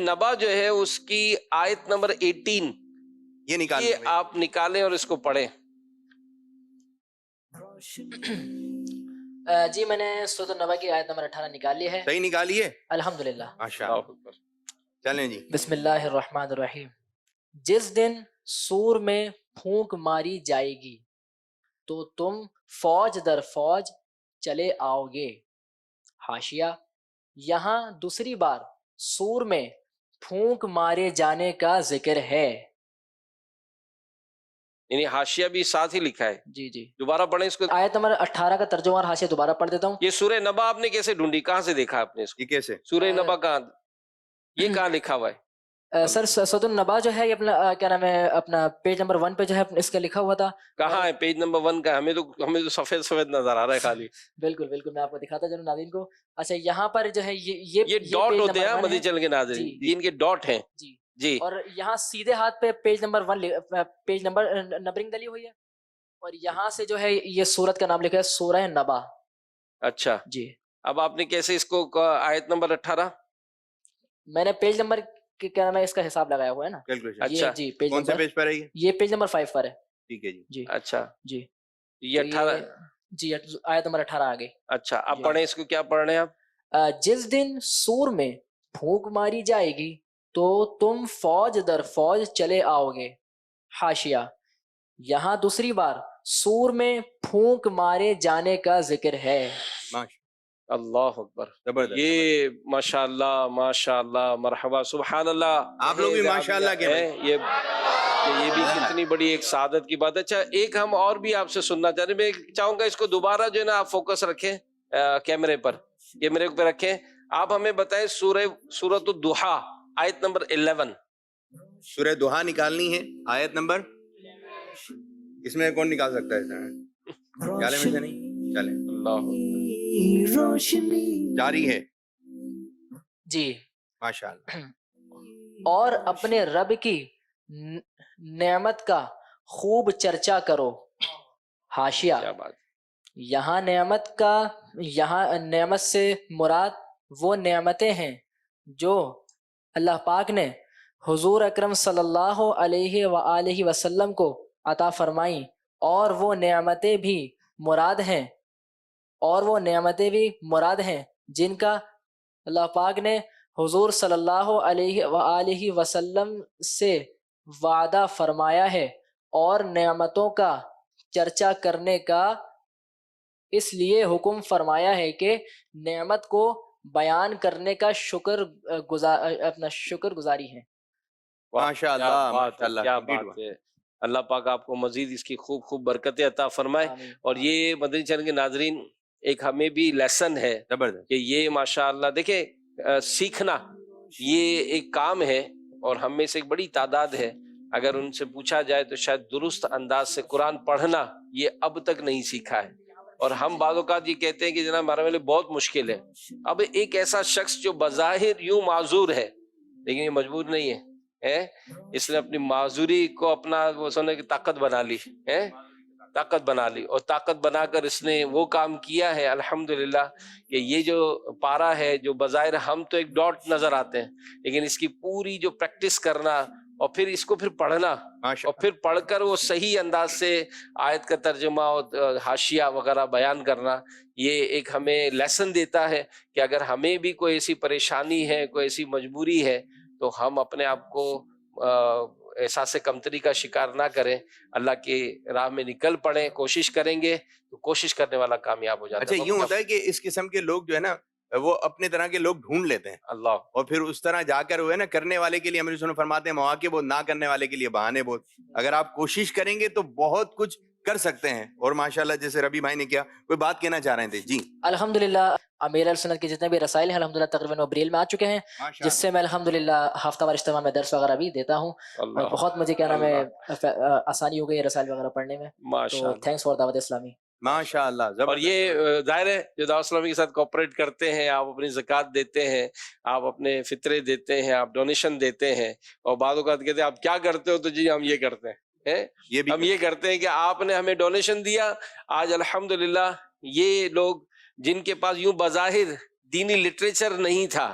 نبا جو ہے اس کی آیت نمبر 18 یہ نکال یہ آپ نکالیں اور اس کو پڑھیں۔ جی میں نے سورۃ النبا کی آیت نمبر 18 نکال لی ہے، صحیح نکالیے، الحمدللہ۔ ماشاءاللہ، چلیں جی۔ بسم اللہ الرحمن الرحیم۔ جس دن سور میں پھونک ماری جائے گی تو تم فوج در فوج چلے آؤ گے۔ حاشیہ، یہاں دوسری بار سور میں پھونک مارے جانے کا ذکر ہے. یعنی حاشیہ بھی ساتھ ہی لکھا ہے. جی جی. دوبارہ پڑھیں اس کو. آیت نمبر 18 کا ترجمہ اور حاشیہ دوبارہ پڑھ دیتا ہوں. یہ سورہ نبا آپ نے کیسے ڈھونڈی, کہاں سے دیکھا آپ نے اس کو؟ یہ کیسے؟ سورہ نبا کہاں, یہ کہاں لکھا ہوا ہے؟ سر سورۃ النبا جو ہے یہ اپنا کیا نام ہے, اپنا پیج نمبر 1 پہ جو ہے اس کا لکھا ہوا تھا. کہاں ہے پیج نمبر 1 کا؟ ہمیں تو سفید سفید نظر آ رہا ہے خالی. بالکل بالکل, میں آپ کو دکھاتا چلوں ناظرین کو. اچھا, یہاں پر جو ہے یہ ڈاٹ پیج ہوتے ہیں نمبر 1 مدی ہے. چل کے ناظرین, جی ان کے ڈاٹ ہیں. جی جی. اور یہاں سیدھے ہاتھ پہ page number 1 page number numbering ڈلی ہوئی ہے, اور یہاں سے جو ہے یہ سورت کا نام لکھا ہے سورہ نبا. اچھا جی. اب آپ نے کیسے اس کو آیت نمبر 18؟ میں نے پیج نمبر کیا نام ہے اس کا حساب لگایا ہوا ہے نا. کیلکولیشن. اچھا. یہ جی پیج کون سے نمبر, پیج پر ہے یہ؟ یہ پیج نمبر 5 پر ہے. ٹھیک ہے جی. جی اچھا جی. یہ تو 18. جی آیت نمبر 18 آ گئی. اچھا اب جی. پڑھیں اس کو, کیا پڑھ رہے ہیں آپ؟ جس دن سور میں پھونک ماری جائے گی تو تم فوج در فوج چلے آؤ گے. حاشیہ, یہاں دوسری بار سور میں پھونک مارے جانے کا ذکر ہے. اللہ اکبر. زبردست. یہ ماشاء اللہ مرحبا سبحان اللہ. آپ لوگ بھی ماشاء اللہ کے ہیں یہ بھی کتنی بڑی ایک سعادت کی بات ہے. اچھا ایک ہم اور بھی آپ سے سننا چاہ رہے ہیں, میں چاہوں گا اس کو دوبارہ جو ہے نا آپ فوکس رکھیں کیمرے پہ رکھیں. آپ ہمیں بتائیں سورۃ الضحیٰ آیت نمبر 11. سورہ دوحہ نکالنی ہے, آیت نمبر, اس میں کون نکال سکتا ہے؟ چلے میں سے نہیں, چلے اللہ جاری ہے. جی. ماشاء اللہ. اور اپنے رب کی نعمت کا خوب چرچا کرو. حاشیہ, کیا بات. یہاں نعمت سے مراد وہ نعمتیں ہیں جو اللہ پاک نے حضور اکرم صلی اللہ علیہ وآلہ وسلم کو عطا فرمائیں, اور وہ نعمتیں بھی مراد ہیں جن کا اللہ پاک نے حضور صلی اللہ علیہ وآلہ وسلم سے وعدہ فرمایا ہے, اور نعمتوں کا چرچا کرنے کا اس لیے حکم فرمایا ہے کہ نعمت کو بیان کرنے کا شکر گزاری ہے. ماشاء اللہ کیا بات ہے. اللہ پاک آپ کو مزید اس کی خوب برکتیں عطا فرمائے. اور یہ مدنی چینل کے ناظرین ایک ہمیں بھی لیسن ہے کہ یہ ماشاء اللہ دیکھیں سیکھنا یہ ایک کام ہے, اور ہم میں سے ایک بڑی تعداد ہے, اگر ان سے پوچھا جائے تو شاید درست انداز سے قرآن پڑھنا یہ اب تک نہیں سیکھا ہے. اور ہم بعض اوقات یہ کہتے ہیں کہ جناب ہمارے لیے بہت مشکل ہے. اب ایک ایسا شخص جو بظاہر یوں معذور ہے لیکن یہ مجبور نہیں ہے, اس نے اپنی معذوری کو اپنا وہ سننے کی طاقت بنا لی اور طاقت بنا کر اس نے وہ کام کیا ہے الحمدللہ کہ یہ جو پارا ہے جو بظاہر ہم تو ایک ڈاٹ نظر آتے ہیں, لیکن اس کی پوری جو پریکٹس کرنا اور پھر اس کو پڑھنا اور پھر پڑھ کر وہ صحیح انداز سے آیت کا ترجمہ اور حاشیہ وغیرہ بیان کرنا, یہ ایک ہمیں لیسن دیتا ہے کہ اگر ہمیں بھی کوئی ایسی پریشانی ہے, کوئی ایسی مجبوری ہے, تو ہم اپنے آپ کو احساس کمتری کا شکار نہ کریں, اللہ کی راہ میں نکل پڑیں, کوشش کریں گے تو کوشش کرنے والا کامیاب ہو جاتا ہے. اچھا یوں ہوتا ہے کہ اس قسم کے لوگ جو ہے نا وہ اپنے طرح کے لوگ ڈھونڈ لیتے ہیں اللہ, اور پھر اس طرح جا کر وہ ہے نا کرنے والے کے لیے ہم رسول فرماتے ہیں مواقع بہت, نہ کرنے والے کے لیے بہانے بہت. اگر آپ کوشش کریں گے تو بہت کچھ کر سکتے ہیں. اور ماشاءاللہ جیسے ربی بھائی نے کیا, کوئی بات کہنا چاہ رہے تھے جی. الحمدللہ امیر السنت کے جتنے بھی رسائل ہیں الحمدللہ تقریباً وہ بریل میں آ چکے ہیں, جس سے میں الحمدللہ ہفتہ وار اجتماع میں درس وغیرہ بھی دیتا ہوں, اور بہت مجھے کیا نام ہے آسانی ہو گئی رسائل وغیرہ پڑھنے میں. تو تھینکس فار دعوت اسلامی. ماشاء اللہ. اور یہ ظاہر ہے جو دعوت اسلامی کے ساتھ کوپریٹ کرتے ہیں, آپ اپنی زکوٰۃ دیتے ہیں, آپ اپنے فطرے دیتے ہیں, آپ ڈونیشن دیتے ہیں, اور بعض اوقات کہتے ہیں آپ کیا کرتے ہو, تو جی ہم یہ کرتے ہیں, ہم یہ کرتے ہیں کہ آپ نے ہمیں ڈونیشن دیا. آج الحمدللہ یہ لوگ جن کے پاس یوں بظاہر دینی لٹریچر نہیں تھا,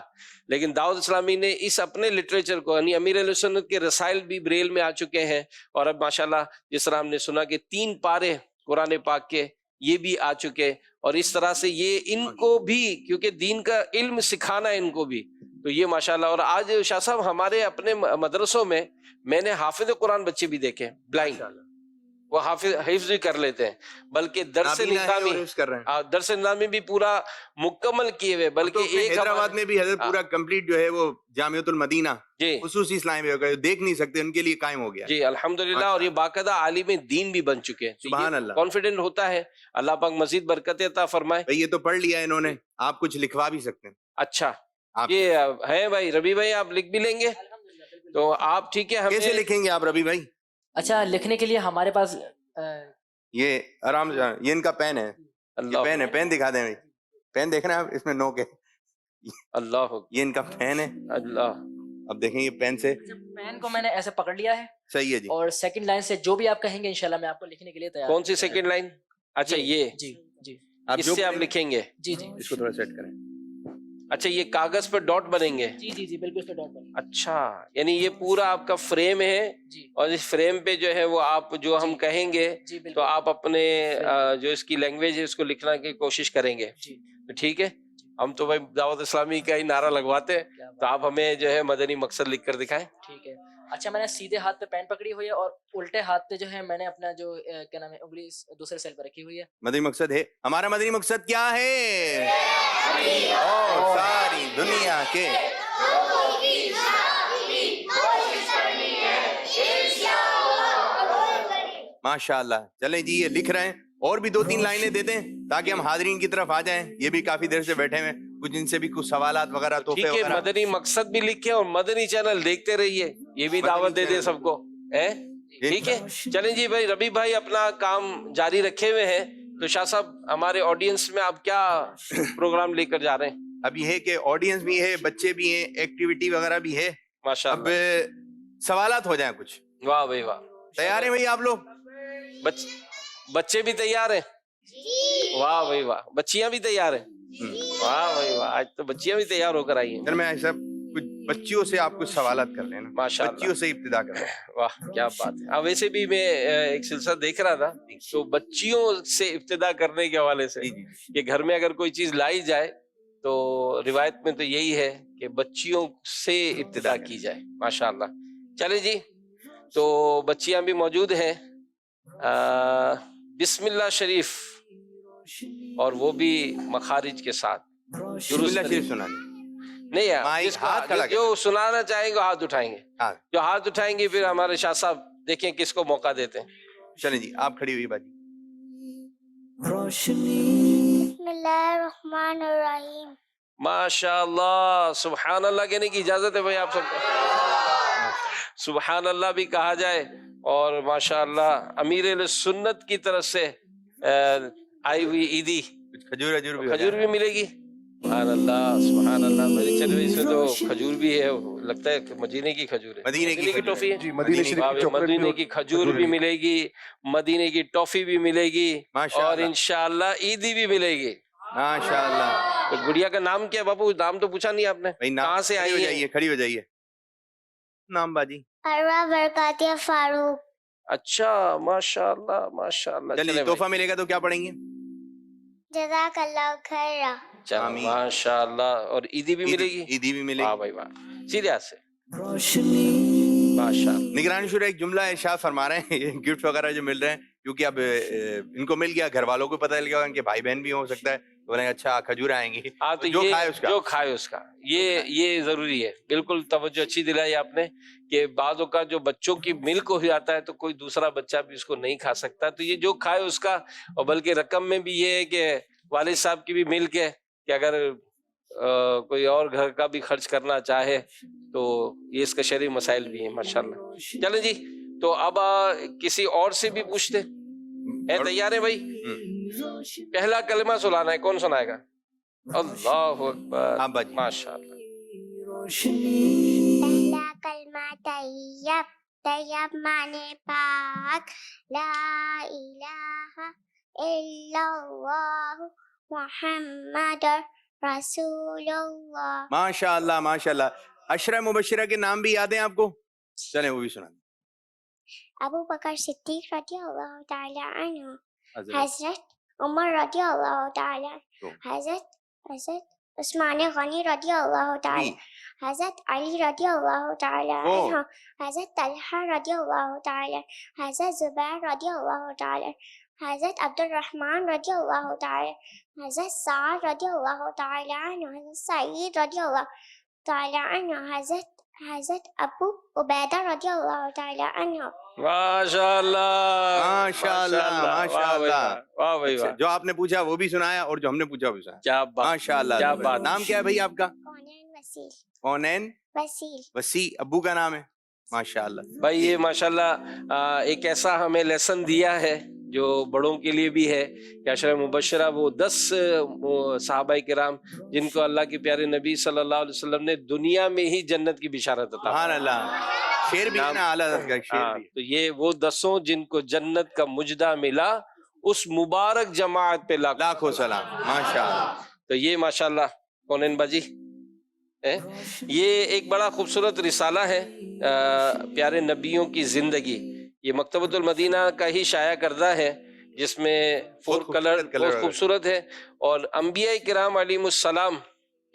لیکن دعوت اسلامی نے اس اپنے لٹریچر کو, یعنی امیر علیہ سنت کے رسائل بھی بریل میں آ چکے ہیں, اور اب ماشاءاللہ جس طرح ہم نے سنا کہ 3 پارے قرآن پاک کے یہ بھی آ چکے, اور اس طرح سے یہ ان کو بھی کیونکہ دین کا علم سکھانا ہے ان کو بھی, تو یہ ماشاءاللہ. اور آج شاہ صاحب ہمارے اپنے مدرسوں میں نے حافظ قرآن بچے بھی دیکھے بلائنڈ, وہ حفظ بھی کر لیتے ہیں، بلکہ درس نابینا ہے نظامی اور حفظ کر رہے ہیں. درس نظامی بھی پورا مکمل کیے ہوئے، تو بلکہ اپنے ایک حیدرآباد میں بھی حضرت ہاں. پورا کمپلیٹ جو ہے وہ جامعۃ المدینہ جی خصوصی اسلامی جو دیکھ نہیں سکتے ان کے لیے قائم ہو گیا. جی الحمدللہ، اور یہ باقاعدہ عالم دین بھی بن چکے ہیں. سبحان اللہ. کانفیڈنٹ ہوتا ہے. اللہ پاک مزید برکت عطا فرمائے. بھائی یہ تو پڑھ لیا انہوں نے، آپ کچھ لکھوا بھی سکتے ہیں. اچھا آپ یہ ہے بھائی ربی بھائی، آپ لکھ بھی لیں گے تو آپ ٹھیک ہے. کیسے ہمیں لکھیں گے آپ ربی بھائی؟ اچھا لکھنے کے لیے ہمارے پاس یہ آرام سے، یہ ان کا پین ہے، یہ اللہ پین ہے، پین دکھا دیں بھائی. پین دیکھ رہے ہیں آپ، اس میں نوک ہے. اللہ یہ ان کا پین ہے. اللہ. اب دیکھیں یہ پین سے پین کو میں نے ایسے پکڑ لیا ہے، صحیح ہے جی. اور سیکنڈ لائن سے جو بھی آپ کہیں گے انشاءاللہ میں آپ کو لکھنے کے لیے تیار کون سی سیکنڈ لائن؟ اچھا یہ جی جی آپ اس جو سے آپ پڑھیں گے، لکھیں گے. جی جی اس کو تھوڑا سیٹ کریں. اچھا یہ کاغذ پہ ڈاٹ بنیں گے. جی جی جی بالکل اس پہ ڈاٹ بنے. اچھا یعنی یہ پورا آپ کا فریم ہے، جی اور اس فریم پہ جو ہے وہ آپ جو ہم کہیں گے جی تو بالکل. آپ اپنے جو اس کی لینگویج ہے اس کو لکھنا کی کوشش کریں گے. جی تو ٹھیک ہے، ہم تو بھائی دعوت اسلامی کا ہی نعرہ لگواتے ہیں، کیا بات تو آپ ہمیں جو ہے مدنی مقصد لکھ کر دکھائیں. ٹھیک ہے. اچھا میں نے سیدھے ہاتھ پہ پین پکڑی ہوئی ہے، اور الٹے ہاتھ پہ جو ہے میں نے اپنا جو کیا نام ہے انگلی دوسرے سیل پہ رکھی ہوئی ہے. مدنی مقصد ہے ہمارا. مدنی مقصد کیا ہے؟ اور ساری دنیا کے ماشاء اللہ. چلیں جی یہ لکھ رہے ہیں، اور بھی 2-3 لائنیں دے دیں تاکہ ہم حاضرین کی طرف آ جائیں. یہ بھی کافی دیر سے بیٹھے ہوئے، کچھ ان سے بھی کچھ سوالات وغیرہ تحفے ٹھیک ہے، وغیرہ. مدنی مقصد بھی لکھیں اور مدنی چینل دیکھتے رہیے، یہ بھی دعوت دے دیں سب کو. ٹھیک ہے چلیں جی بھائی. ربی بھائی اپنا کام جاری رکھے ہوئے ہیں، تو شاہ صاحب ہمارے آڈینس میں آپ کیا پروگرام لے کر جا رہے ہیں؟ اب یہ ہے کہ آڈینس بھی ہے، بچے بھی ہیں، ایکٹیویٹی وغیرہ بھی ہے. ماشاء اب اللہ. سوالات ہو جائیں کچھ. واہ بھائی واہ. تیار ہیں بھائی آپ لوگ؟ بچے بھی تیار ہیں؟ واہ بھائی واہ. بچیاں بھی تیار ہیں؟ واہ بھائی واہ. آج تو بچیاں بھی تیار ہو کر آئی ہیں. سر میں ایسا کچھ بچیوں سے آپ کچھ سوالات کر لینا. ماشاء اللہ. بچیوں سے ابتدا کریں. واہ کیا بات ہے. اب ویسے بھی میں ایک سلسلہ دیکھ رہا تھا، تو بچیوں سے ابتدا کرنے کے حوالے سے جی جی کہ گھر میں اگر کوئی چیز لائی جائے تو روایت میں تو یہی ہے کہ بچیوں سے ابتدا کی جائے. ماشاء اللہ. چلے جی تو بچیاں بھی موجود ہیں. بسم اللہ شریف، اور وہ بھی مخارج کے ساتھ. بسم اللہ شریف سنا دیں. نہیں مائک جس کو ہاتھ کھڑا جو سنانا چاہیں گے ہاتھ اٹھائیں گے. ہاں جو ہاتھ اٹھائیں گے پھر ہمارے شاہ صاحب دیکھیں کس کو موقع دیتے ہیں. چلیں جی آپ کھڑی ہوئی باجی. بسم اللہ الرحمن الرحیم. ماشاء اللہ. سبحان اللہ کہنے کی اجازت ہے بھائی آپ سب کو. سبحان اللہ بھی کہا جائے، اور ماشاء اللہ امیر اہل سنت کی طرف سے آئی ہوئی عیدی کھجور بھی ہو کھجور جائے. بھی ملے گی. سبحان اللہ سبحان اللہ. میری چلے اس میں تو کھجور بھی ہے، لگتا ہے کہ مدینے کی کھجور ہے، مدینے کی کی ٹافی ہے. جی مدینے شریف واہ کی بھائی، چاکلیٹ مدینے کی کھجور بھی ملے گی، مدینے کی ٹافی بھی ملے گی، ماشاء اور اللہ انشاءاللہ عیدی بھی ملے گی. ماشاء اللہ. تو گڑیا کا نام کیا باپو؟ نام تو پوچھا نہیں آپ نے. بھائی نام کہاں سے کھڑی ہو آئی ہے؟ جائیے، کھڑی ہو جائیے. نام باجی. اروا برکاتیہ فاروق. اچھا ماشاء اللہ ماشاء اللہ. چلیے چلے تحفہ بھائی ملے گا تو کیا پڑھیں گے؟ جزاک اللہ خیرا. چلو آمین. ماشاء اللہ. اور عیدی بھی ملے گی. عیدی بھی ملے واہ گی. بھائی واہ. سیدھے ہاتھ سے ماشاء اللہ. نگرانی شورا ایک جملہ ارشاد فرما رہے ہیں، یہ گفٹ وغیرہ جو مل رہے ہیں کیونکہ اب ان کو مل گیا، گھر والوں کو پتہ چل گیا، ان کے بھائی بہن بھی ہو سکتا ہے، تو بولیں اچھا کھجور آئیں گی. ہاں تو جو یہ کھائے اس کا. جو کھائے اس کا، یہ ضروری ہے. بالکل توجہ اچھی دلائی آپ نے کہ بعض اوقات جو بچوں کی ملک ہو جاتا ہے تو کوئی دوسرا بچہ بھی اس کو نہیں کھا سکتا. تو یہ جو کھائے اس کا. اور بلکہ رقم میں بھی یہ ہے کہ والد صاحب کی بھی ملک ہے کہ اگر کوئی اور گھر کا بھی خرچ کرنا چاہے تو یہ اس کا شرعی مسائل بھی ہیں. ماشاءاللہ. چلیں جی تو اب کسی اور سے بھی پوچھتے ہیں. تیار ہے بھائی؟ پہلا کلمہ سنانا ہے. کون سنائے گا؟ اللہ اکبر. آپ باجی. ماشاء اللہ. پہلا کلمہ طیب. طیب مانے پاک. لا الہ الا اللہ محمد رسول اللہ. ماشاء اللہ ماشاء اللہ. عشرہ مبشرہ کے نام بھی یاد ہیں آپ کو؟ چلیں وہ بھی سنا دیں. ابو بکر صدیق رضی اللہ تعالی عنہ. حضرت حضرت عمر رضی اللہ تعالی عنہ. تو. حضرت عثمان غنی رضی اللہ تعالی. جی. حضرت علی رضی اللہ تعالی عنہ, حضرت طلحہ رضی اللہ تعالی, حضرت زبیر رضی اللہ تعالی, حضرت عبد الرحمن رضی اللہ تعالی, حضرت سعد رضی اللہ تعالی عنہ, حضرت سعید رضی اللہ تعالی عنہ, حضرت ابو عبیدہ رضی اللہ تعالی عنہ. ماشاء اللہ ماشاء اللہ ماشاء اللہ. واہ بھائی واہ, جو آپ نے پوچھا وہ بھی سنایا اور جو ہم نے پوچھا وہ بھی سنایا. کیا بات, ماشاء اللہ. کیا بات. نام کیا ہے بھائی آپ کا؟ کونین وسیل. کونین وسیل. وسیع. ابو کا نام ہے؟ ماشاء اللہ. بھائی یہ ماشاءاللہ ایک ایسا ہمیں لیسن دیا ہے جو بڑوں کے لیے بھی ہے کہ عشرہ مبشرہ وہ 10 صحابہ کرام جن کو اللہ کے پیارے نبی صلی اللہ علیہ وسلم نے دنیا میں ہی جنت کی بشارت عطا سبحان اللہ. شیر بھی ہے نا اعلیٰ حضرت کا شیر بھی. تو یہ وہ 10 جن کو جنت کا مجدہ ملا, اس مبارک جماعت پہ لاکھوں سلام. ماشاء اللہ. تو یہ ماشاءاللہ کونین باجی یہ ایک بڑا خوبصورت رسالہ ہے پیارے نبیوں کی زندگی. یہ مکتبۃ المدینہ کا ہی شائع کردہ ہے جس میں 4 کلر بہت خوبصورت ہے, اور انبیاء کرام علیہم السلام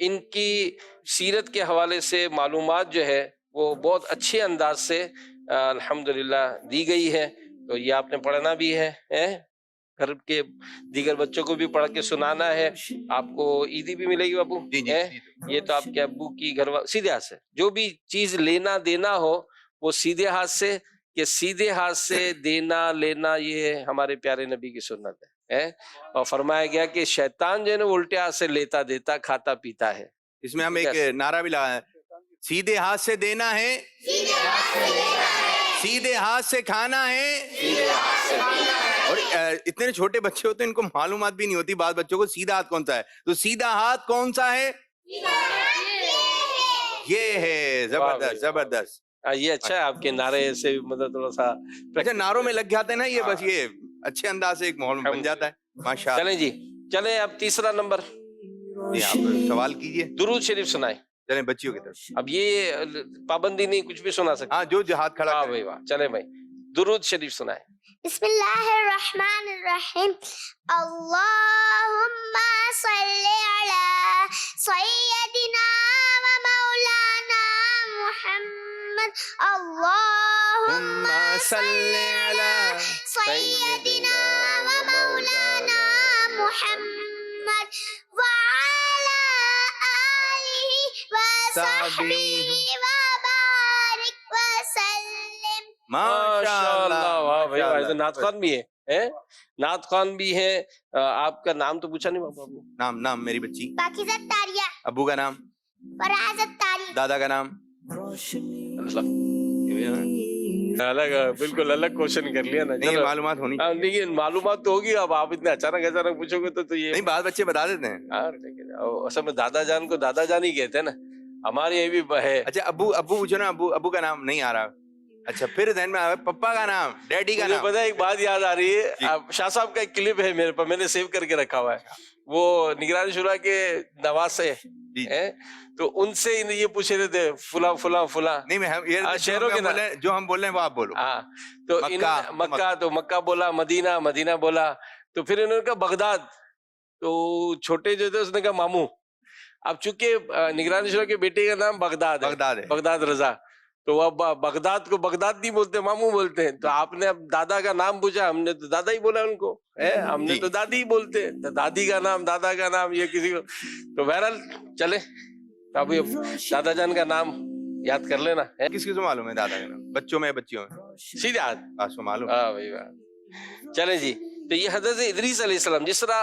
ان کی سیرت کے حوالے سے معلومات جو ہے وہ بہت اچھے انداز سے الحمدللہ دی گئی ہے. تو یہ آپ نے پڑھنا بھی ہے, گھر کے دیگر بچوں کو بھی پڑھ کے سنانا ہے. آپ کو عیدی بھی ملے گی بابو. یہ تو آپ کے ابو کی گھر سیدھے ہاتھ سے جو بھی چیز لینا دینا ہو وہ سیدھے ہاتھ سے, کہ سیدھے ہاتھ سے دینا لینا یہ ہمارے پیارے نبی کی سنت ہے. اور فرمایا گیا کہ شیطان جو ہے نا الٹے ہاتھ سے لیتا دیتا کھاتا پیتا ہے. اس میں ہم ایک نعرہ بھی لگایا ہے, سیدھے ہاتھ سے دینا ہے, سیدھے ہاتھ سے کھانا ہے. اور اتنے چھوٹے بچے ہوتے ہیں ان کو معلومات بھی نہیں ہوتی بعض بچوں کو سیدھا ہاتھ کون سا ہے. تو سیدھا ہاتھ کون سا ہے؟ یہ ہے. زبردست زبردست. یہ اچھا ہے آپ کے نعرے سے مطلب تھوڑا سا اچھا نعروں میں لگ جاتے ہیں نا یہ, بس یہ اچھے انداز سے ایک ماحول میں بن جاتا ہے. ماشاء اللہ. چلیں جی, چلیں اب تیسرا نمبر آپ سوال کیجئے. درود شریف سنائیں. چلیں بچیوں کی طرف. اب یہ پابندی نہیں, کچھ بھی سنا سکتے. ہاں جو ہاتھ کھڑا واہ کرے. بھائی واہ. چلیں بھائی درود شریف سنائیں. بسم اللہ الرحمن الرحیم. اللہم صلی علی سیدنا و مولانا محمد. اللہم صلی علی سیدنا و مولانا محمد وعلی آلہ وصحبہ وبارک وسلم. ماشاء اللہ. واہ بھائی واہ. نعت خوان بھی ہے, نعت خوان بھی ہے. آپ کا نام تو پوچھا نہیں بابا. نام میری بچی. پاکیزہ تاریہ. ابو کا نام؟ فرازت تاریہ. دادا کا نام؟ الگ بالکل الگ کوشچن کر لیا نا. نہیں معلومات ہونی چاہیے. لیکن معلومات تو ہوگی. اب آپ اتنے اچانک پوچھو گے تو یہ نہیں, بعض بچے بتا دیتے ہیں. اصل میں دادا جان کو دادا جان ہی کہتے ہیں نا, ہمارے یہ بھی ہے. اچھا ابو پوچھو نا. ابو کا نام نہیں آ رہا. اچھا پھر ذہن میں آ رہا پپا کا نام, ڈیڈی کا نام. پتا ایک بات یاد آ رہی ہے, شاہ صاحب کا ایک کلپ ہے میرے پاس, میں نے سیو کر کے رکھا ہوا ہے. وہ نگران شورا کے نواز سے تو ان سے یہ پوچھ رہے تھے فلاں فلاں فلاں. نہیں میں شہروں کے نام جو ہم بول رہے ہیں وہ آپ بولو. تو مکہ, تو مکہ بولا, مدینہ بولا, تو پھر انہوں نے کہا بغداد. تو چھوٹے جو تھے اس نے کہا ماموں. اب چونکہ نگران شورا کے بیٹے کا نام بغداد ہے, بغداد رضا, تو وہ بغداد کو بغداد نہیں بولتے, ماموں بولتے ہیں. تو آپ نے اب دادا کا نام پوچھا, ہم نے تو دادا ہی بولا ان کو, ہم نے تو دادی ہی بولتے ہیں. دادی کا نام, دادا کا نام, یہ کسی کو. تو بہرحال چلے اب دادا جان کا نام یاد کر لینا. کس کس کو معلوم ہے دادا کا نام؟ بچوں میں بچیوں میں سیدھے ہاتھ معلوم. چلیں جی. تو یہ حضرت ادریس علیہ السلام, جس طرح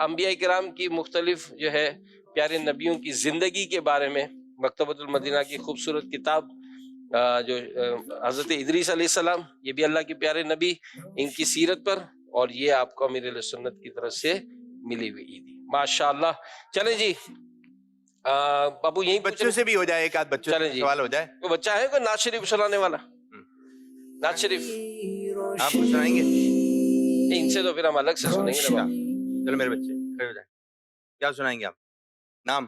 انبیاء کرام کی مختلف جو ہے پیارے نبیوں کی زندگی کے بارے میں مکتبۃ المدینہ کی خوبصورت کتاب جو حضرت ادریس علیہ السلام, یہ بھی اللہ کے پیارے نبی, ان کی سیرت پر, اور یہ آپ کو امیر علیہ سنت کی طرف سے ملی ہوئی عیدی. ماشاءاللہ. چلیں جی بابو یہیں بچوں سے بھی ہو جائے, ایک آدھ بچوں سے سوال ہو جائے. کوئی بچہ ہے کوئی نعت شریف سنانے والا؟ نعت شریف آپ کو سنائیں گے؟ ان سے تو پھر ہم الگ سے سنیں گے. چلو میرے بچے کھڑے ہو جائیں. کیا سنائیں گے آپ؟ نام؟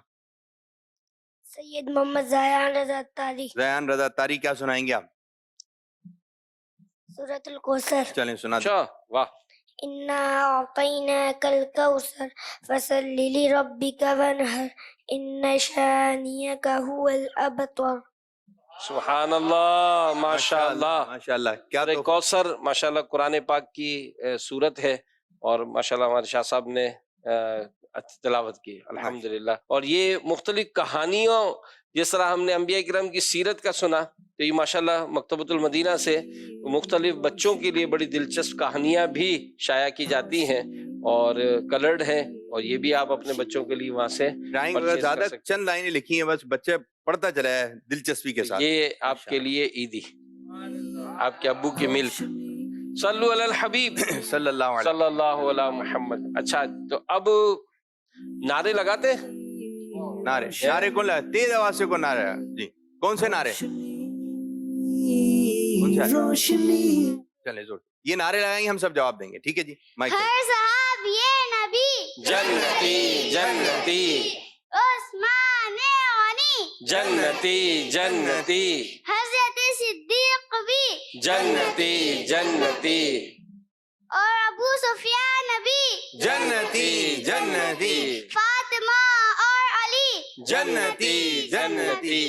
سید محمد زیان رضا تاری. زیان رضا تاری. کیا سنائیں گے آپ؟ سورۃ الکوثر. چلیں سنا. اچھا واہ. انا اعطیناک الکوثر فصل لربک وانحر إن شانئك هو الأبتر. سبحان اللہ، ماشاء اللہ، ماشاء اللہ، کیا سورہ تو کوثر ماشاء اللہ قرآن پاک کی صورت ہے، اور ماشاء اللہ ہمارے شاہ صاحب نے تلاوت کی الحمدللہ. اور یہ مختلف کہانیوں، جس طرح ہم نے انبیاء کرام کی سیرت کا سنا، تو یہ ماشاءاللہ مکتبۃ المدینہ سے مختلف بچوں کے لیے بڑی دلچسپ کہانیاں بھی شائع کی جاتی ہیں اور کلرڈ ہیں، اور یہ بھی آپ اپنے بچوں کے لیے وہاں سے ڈرائنگ purchase کر زیادہ سکتے چند لائنیں لکھی ہیں، بس بچے پڑھتا چلا ہے دلچسپی کے ہیں. ساتھ. یہ آپ کے لیے عیدی، آپ کے ابو کی ملک. صلو علی الحبیب صلی اللہ علیہ صلی اللہ علیہ محمد. اچھا، تو اب نعرے لگاتے ہیں؟ نعرے. نعرے کون لگا؟ تیز آواز سے کون نعرہ؟ جی، کون سے نعرے؟ چلے زور. یہ نعرے لگائیں گے، ہم سب جواب دیں گے، ٹھیک ہے جی؟ مائک ہر صحابی نبی جنتی جنتی عثمان غنی جنتی جنتی حضرت صدیق بھی جنتی جنتی اور ابو سفیان نبی جنتی جنتی فاطمہ اور علی جنتی جنتی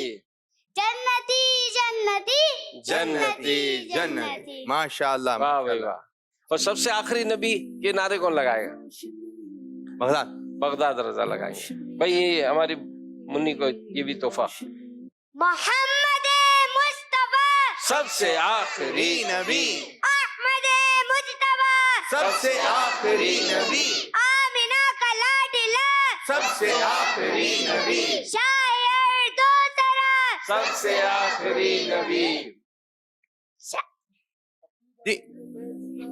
جنتی جنتی جنتی جنتی. ماشاء اللہ. واہ بھائی واہ. اور سب سے آخری نبی کے نعرے کون لگائے گا؟ بغداد. بغداد رضا لگائیں گے. بھائی یہ ہماری منی کو یہ بھی تحفہ. محمد مصطفیٰ سب سے آخری نبی، احمد مجتبیٰ سب سے آخری نبی، آمینہ کا لاڈلا سب سے آخری نبی، شاعر دوسرا سب سے آخری نبی. جی.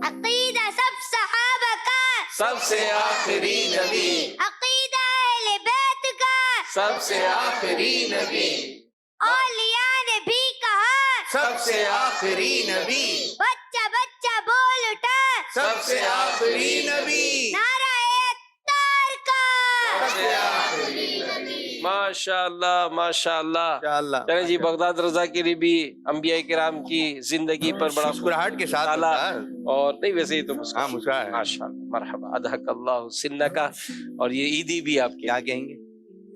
عقیدہ سب صحابہ کا سب سے آخری نبی، عقیدہ اہل بیت کا سب سے آخری نبی، اولیاء نے بھی کہا سب سے آخری نبی، بچہ بچہ بول اٹھا سب سے آخری نبی، نعرہ اتار کا سب سے آخری نبی. ماشاء اللہ ماشاء اللہ. ماشاء اللہ. چلیں جی، بغداد رضا کے لیے بھی انبیاء کرام کی زندگی پر بڑا مسکراہٹ کے ساتھ مطالعہ، ہوتا ہے. اور نہیں ویسے ہی تو ہاں، مسکرا ہے. ماشاء اللہ. مرحبا، ادھک اللہ سنکا. اور یہ عیدی بھی آپ کی. کیا کہیں گے؟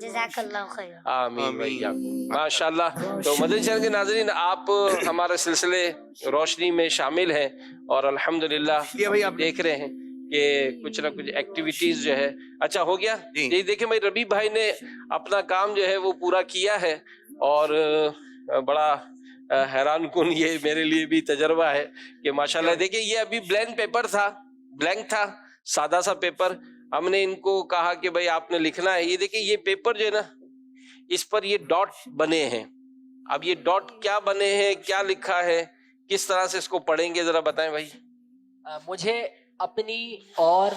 جزاک اللہ خیر. آمین بھائی. ماشاء اللہ. تو مدنی چینل کے ناظرین، آپ ہمارے سلسلے روشنی میں شامل ہیں، اور الحمدللہ بھائی آپ دیکھ رہے ہیں کہ کچھ نہ کچھ ایکٹیویٹیز جو ہے. اچھا ہو گیا جی. یہ دیکھیں بھائی، ربیع بھائی نے اپنا کام جو ہے وہ پورا کیا ہے، اور بڑا حیران کن یہ میرے لیے بھی تجربہ ہے کہ ماشاءاللہ. دیکھیں یہ ابھی بلینک پیپر تھا، بلینک تھا، سادہ سا پیپر. ہم نے ان کو کہا کہ بھائی آپ نے لکھنا ہے. یہ دیکھیں یہ پیپر جو ہے نا، اس پر یہ ڈاٹ بنے ہیں. اب یہ ڈاٹ کیا بنے ہیں، کیا لکھا ہے، کس طرح سے اس کو پڑھیں گے، ذرا بتائیں بھائی. مجھے اپنی اور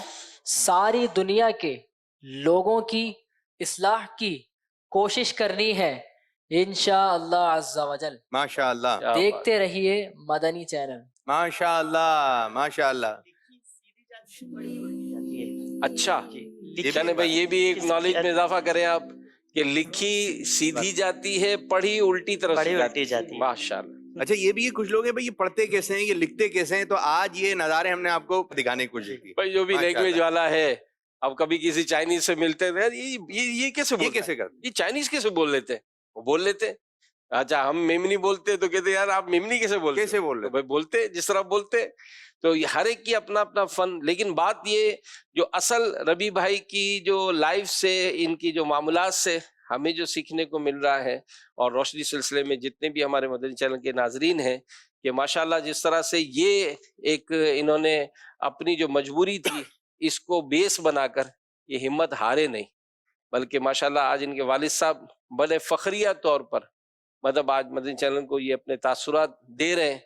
ساری دنیا کے لوگوں کی اصلاح کی کوشش کرنی ہے انشاءاللہ عز و جل. ماشاء اللہ. کیا بات. دیکھتے رہیے مدنی چینل. ماشاء اللہ. ماشاء اللہ. اچھا یہ چلیں بھائی، یہ بھی ایک نالج میں اضافہ کریں آپ کہ لکھی سیدھی جاتی ہے، پڑھی الٹی طرف پڑھی سے الٹی جاتی ہے. ماشاء اللہ. اچھا، یہ بھی کچھ لوگ ہیں بھائی، یہ پڑھتے کیسے ہیں، یہ لکھتے کیسے ہیں؟ تو آج یہ نظارے ہم نے آپ کو دکھانے کی کوشش کی. بھائی جو بھی ماشاء لینگویج اللہ. والا ہے، اب کبھی کسی چائنیز سے ملتے ہیں، یہ کیسے یہ بولتا ہے؟ کیسے کرتے؟ یہ چائنیز کیسے بول لیتے ہیں؟ وہ بول لیتے ہیں. اچھا ہم میمنی بولتے تو کہتے یار آپ میمنی کیسے بولتے؟ کیسے بول تو رہے؟ بھائی بولتے جس طرح بولتے. تو یہ ہر ایک کی اپنا اپنا فن. لیکن بات یہ جو اصل ربیع بھائی کی جو لائف سے، ان کی جو معاملات سے ہمیں جو سیکھنے کو مل رہا ہے، اور روشنی سلسلے میں جتنے بھی ہمارے مدنی چینل کے ناظرین ہیں، کہ ماشاءاللہ جس طرح سے یہ ایک انہوں نے اپنی جو مجبوری تھی اس کو بیس بنا کر یہ ہمت ہارے نہیں، بلکہ ماشاءاللہ آج ان کے والد صاحب بڑے فخریہ طور پر مطلب آج مدنی چینل کو یہ اپنے تاثرات دے رہے ہیں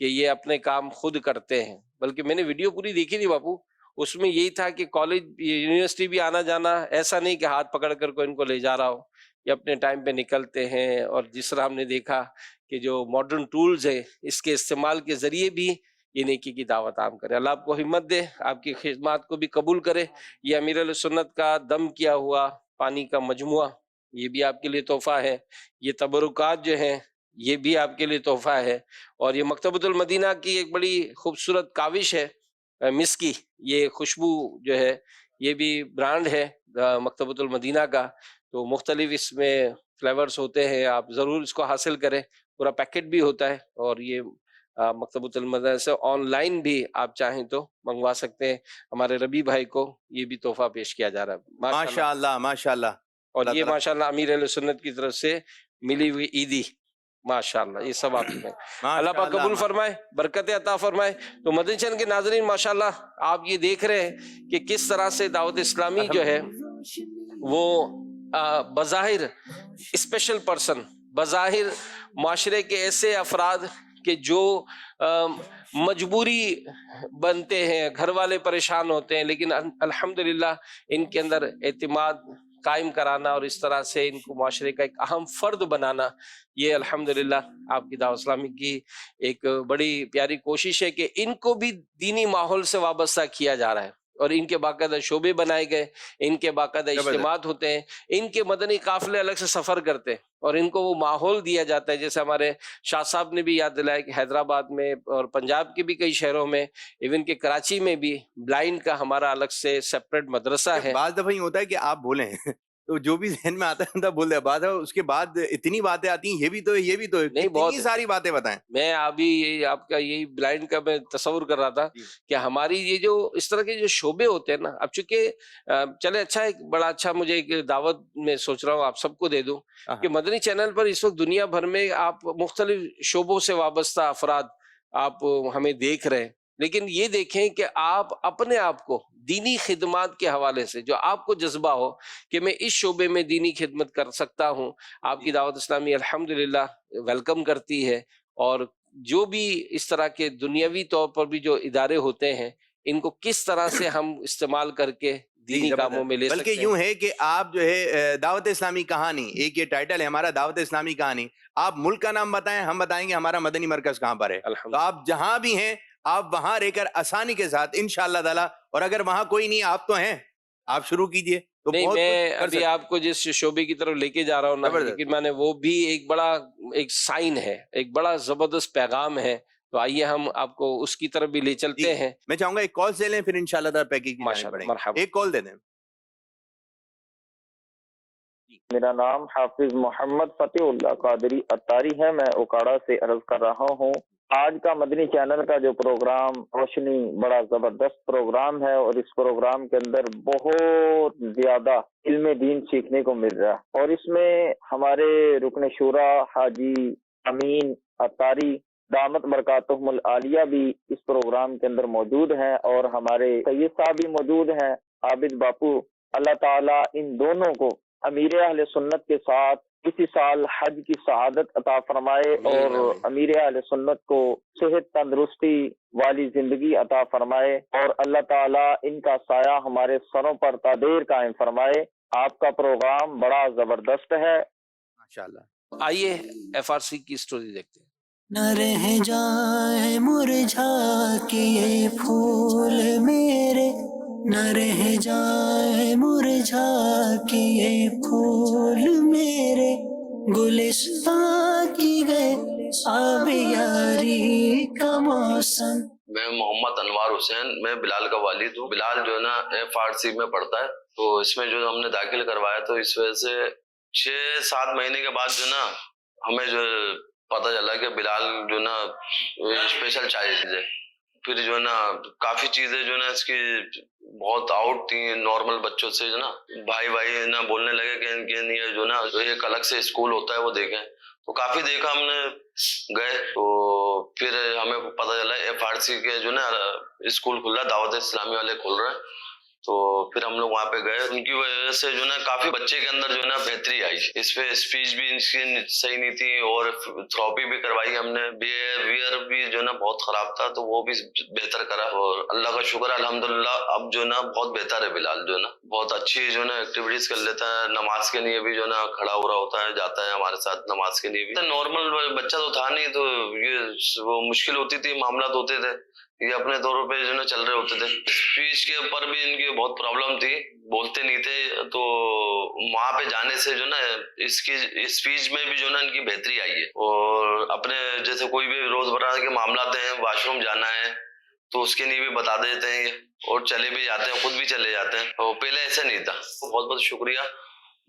کہ یہ اپنے کام خود کرتے ہیں. بلکہ میں نے ویڈیو پوری دیکھی تھی باپو، اس میں یہی تھا کہ کالج یونیورسٹی بھی آنا جانا ایسا نہیں کہ ہاتھ پکڑ کر کوئی ان کو لے جا رہا ہو، یہ اپنے ٹائم پہ نکلتے ہیں. اور جس طرح ہم نے دیکھا کہ جو ماڈرن ٹولز ہیں اس کے استعمال کے ذریعے بھی یہ نیکی کی دعوت عام کرے. اللہ آپ کو ہمت دے، آپ کی خدمات کو بھی قبول کرے. یہ امیر علیہ سنت کا دم کیا ہوا پانی کا مجموعہ، یہ بھی آپ کے لیے تحفہ ہے. یہ تبرکات جو ہیں یہ بھی آپ کے لیے تحفہ ہے. اور یہ مکتبۃ المدینہ کی ایک بڑی خوبصورت کاوش ہے مسکی، یہ خوشبو جو ہے یہ بھی برانڈ ہے مکتبۃ المدینہ کا. تو مختلف اس میں فلیورز ہوتے ہیں، آپ ضرور اس کو حاصل کریں، پورا پیکٹ بھی ہوتا ہے، اور یہ مکتبۃ المدینہ سے آن لائن بھی آپ چاہیں تو منگوا سکتے ہیں۔ ہمارے ربی بھائی کو یہ بھی تحفہ پیش کیا جا رہا ہے ماشاءاللہ ماشاءاللہ۔ اور اللہ یہ تعالیٰ ماشاءاللہ امیر اہل سنت کی طرف سے ملی ہوئی عیدی، ماشاءاللہ یہ سب آپ میں اللہ پاک قبول فرمائے، برکت عطا فرمائے۔ تو مدنی چینل کے ناظرین ماشاءاللہ آپ یہ دیکھ رہے ہیں کہ کس طرح سے دعوت اسلامی جو ہے وہ بظاہر اسپیشل پرسن، بظاہر معاشرے کے ایسے افراد کہ جو مجبوری بنتے ہیں، گھر والے پریشان ہوتے ہیں، لیکن الحمدللہ ان کے اندر اعتماد قائم کرانا اور اس طرح سے ان کو معاشرے کا ایک اہم فرد بنانا، یہ الحمدللہ آپ کی دعوت اسلامی کی ایک بڑی پیاری کوشش ہے کہ ان کو بھی دینی ماحول سے وابستہ کیا جا رہا ہے، اور ان کے باقاعدہ شعبے بنائے گئے، ان کے باقاعدہ اجتماعات ہوتے ہیں، ان کے مدنی قافلے الگ سے سفر کرتے ہیں، اور ان کو وہ ماحول دیا جاتا ہے۔ جیسے ہمارے شاہ صاحب نے بھی یاد دلایا کہ حیدرآباد میں اور پنجاب کے بھی کئی شہروں میں، ایون کہ کراچی میں بھی بلائنڈ کا ہمارا الگ سے سیپریٹ مدرسہ ہے۔ بعض دفعہ یہ ہوتا ہے کہ آپ بولیں تو جو بھی ذہن میں آتا ہے بول دیں، بعد اس کے بعد اتنی باتیں آتی ہیں، یہ بھی تو ہے، یہ بھی تو ہے، نہیں، بہت اتنی ساری باتیں بتائیں۔ میں ابھی آپ کا یہی بلائنڈ کا میں تصور کر رہا تھا کہ ہماری یہ جو اس طرح کے جو شعبے ہوتے ہیں نا، اب چونکہ چلے اچھا ایک بڑا اچھا مجھے ایک دعوت میں سوچ رہا ہوں آپ سب کو دے دوں کہ مدنی چینل پر اس وقت دنیا بھر میں آپ مختلف شعبوں سے وابستہ افراد آپ ہمیں دیکھ رہے ہیں، لیکن یہ دیکھیں کہ آپ اپنے آپ کو دینی خدمات کے حوالے سے جو آپ کو جذبہ ہو کہ میں اس شعبے میں دینی خدمت کر سکتا ہوں، آپ کی دعوت اسلامی الحمدللہ ویلکم کرتی ہے، اور جو بھی اس طرح کے دنیاوی طور پر بھی جو ادارے ہوتے ہیں ان کو کس طرح سے ہم استعمال کر کے دینی کاموں میں لے سکتے بلکہ ہیں۔ یوں ہے کہ آپ جو ہے دعوت اسلامی کہانی، ایک یہ ٹائٹل ہے ہمارا دعوت اسلامی کہانی، آپ ملک کا نام بتائیں، ہم بتائیں گے ہمارا مدنی مرکز کہاں پر ہے، تو آپ جہاں بھی ہیں آپ وہاں رہ کر آسانی کے ساتھ انشاءاللہ تعالی، اور اگر وہاں کوئی نہیں آپ تو ہیں، آپ شروع کیجئے تو نہیں، بہت میں کچھ کر ابھی سکتے۔ آپ کو جس شعبے کی طرف لے کے جا رہا ہوں نا، لیکن میں نے وہ بھی ایک بڑا ایک سائن ہے، ایک بڑا زبردست پیغام ہے، تو آئیے ہم آپ کو اس کی طرف بھی لے چلتے ہیں۔ میں چاہوں گا ایک کال سے لیں، پھر انشاءاللہ تعالی پیکیج کی جانب ماشاءاللہ، بڑھیں گے۔ مرحبا۔ ایک کال دے دیں۔ میرا نام حافظ محمد فتح اللہ قادری اتاری ہے، میں اوکاڑا سے عرض کر رہا ہوں۔ آج کا مدنی چینل کا جو پروگرام روشنی بڑا زبردست پروگرام ہے، اور اس پروگرام کے اندر بہت زیادہ علم دین سیکھنے کو مل رہا ہے، اور اس میں ہمارے رکن شورا حاجی امین اتاری دامت برکاتہم العالیہ بھی اس پروگرام کے اندر موجود ہیں، اور ہمارے سید صاحب بھی موجود ہیں، عابد باپو۔ اللہ تعالیٰ ان دونوں کو امیر اہل سنت کے ساتھ اسی سال حج کی سعادت عطا فرمائے، اور امیر اہل سنت کو صحت تندرستی والی زندگی عطا فرمائے، اور اللہ تعالیٰ ان کا سایہ ہمارے سروں پر تا دیر قائم فرمائے۔ آپ کا پروگرام بڑا زبردست ہے۔ ماشاءاللہ۔ آئیے ایف آر سی کی سٹوری دیکھتے ہیں۔ نہ رہ جائے مرجھا کے یہ پھول میرے، نہ رہ جائے مرجھا کے یہ پھول میرے، گلستان کی گئے آب یاری کا موسم۔ میں محمد انوار حسین، میں بلال کا والد ہوں۔ بلال جو ہے نا ایف آر سی میں پڑھتا ہے، تو اس میں جو ہم نے داخل کروایا، تو اس وجہ سے 6-7 مہینے کے بعد جو نا ہمیں جو پتہ چلا کہ بلال جو نا اسپیشل چائلڈ ہے۔ پھر جو ہے نا کافی چیزیں جو ہے نا اس کی بہت آؤٹ تھی نارمل بچوں سے، جو نا بھائی نا بولنے لگے کہ ان کے لیے جو نا ایک الگ سے اسکول ہوتا ہے وہ دیکھیں، تو کافی دیکھا ہم نے، گئے تو پھر ہمیں پتہ چلا ایف آر سی کے جو نا اسکول کھل رہا ہے، دعوت اسلامی والے کھول رہے ہیں، تو پھر ہم لوگ وہاں پہ گئے۔ ان کی وجہ سے جو نا کافی بچے کے اندر جو نا بہتری آئی، اس پہ اسپیچ بھی ان کی صحیح نہیں تھی، اور تھراپی بھی کروائی ہم نے، بیہیویئر بھی جو نا بہت خراب تھا، تو وہ بھی بہتر کرا، اور اللہ کا شکر الحمدللہ اب جو نا بہت بہتر ہے بلال، جو نا بہت اچھی جو نا ایکٹیویٹیز کر لیتا ہے، نماز کے لیے بھی جو نا کھڑا ہو رہا ہوتا ہے، جاتا ہے ہمارے ساتھ نماز کے لیے بھی۔ نارمل بچہ تو تھا نہیں، تو یہ وہ مشکل ہوتی تھی، معاملات ہوتے تھے، یہ اپنے طور پہ جو نا چل رہے ہوتے تھے۔ اسپیچ کے اوپر بھی ان کی بہت پرابلم تھی، بولتے نہیں تھے، تو وہاں پہ جانے سے جو نا اس کی اسپیچ میں بھی جو نا ان کی بہتری آئی ہے، اور اپنے جیسے کوئی بھی روزمرہ کے معاملات ہیں، واش روم جانا ہے تو اس کے لیے بھی بتا دیتے ہیں یہ، اور چلے بھی جاتے ہیں، خود بھی چلے جاتے ہیں، اور پہلے ایسا نہیں تھا۔ بہت بہت شکریہ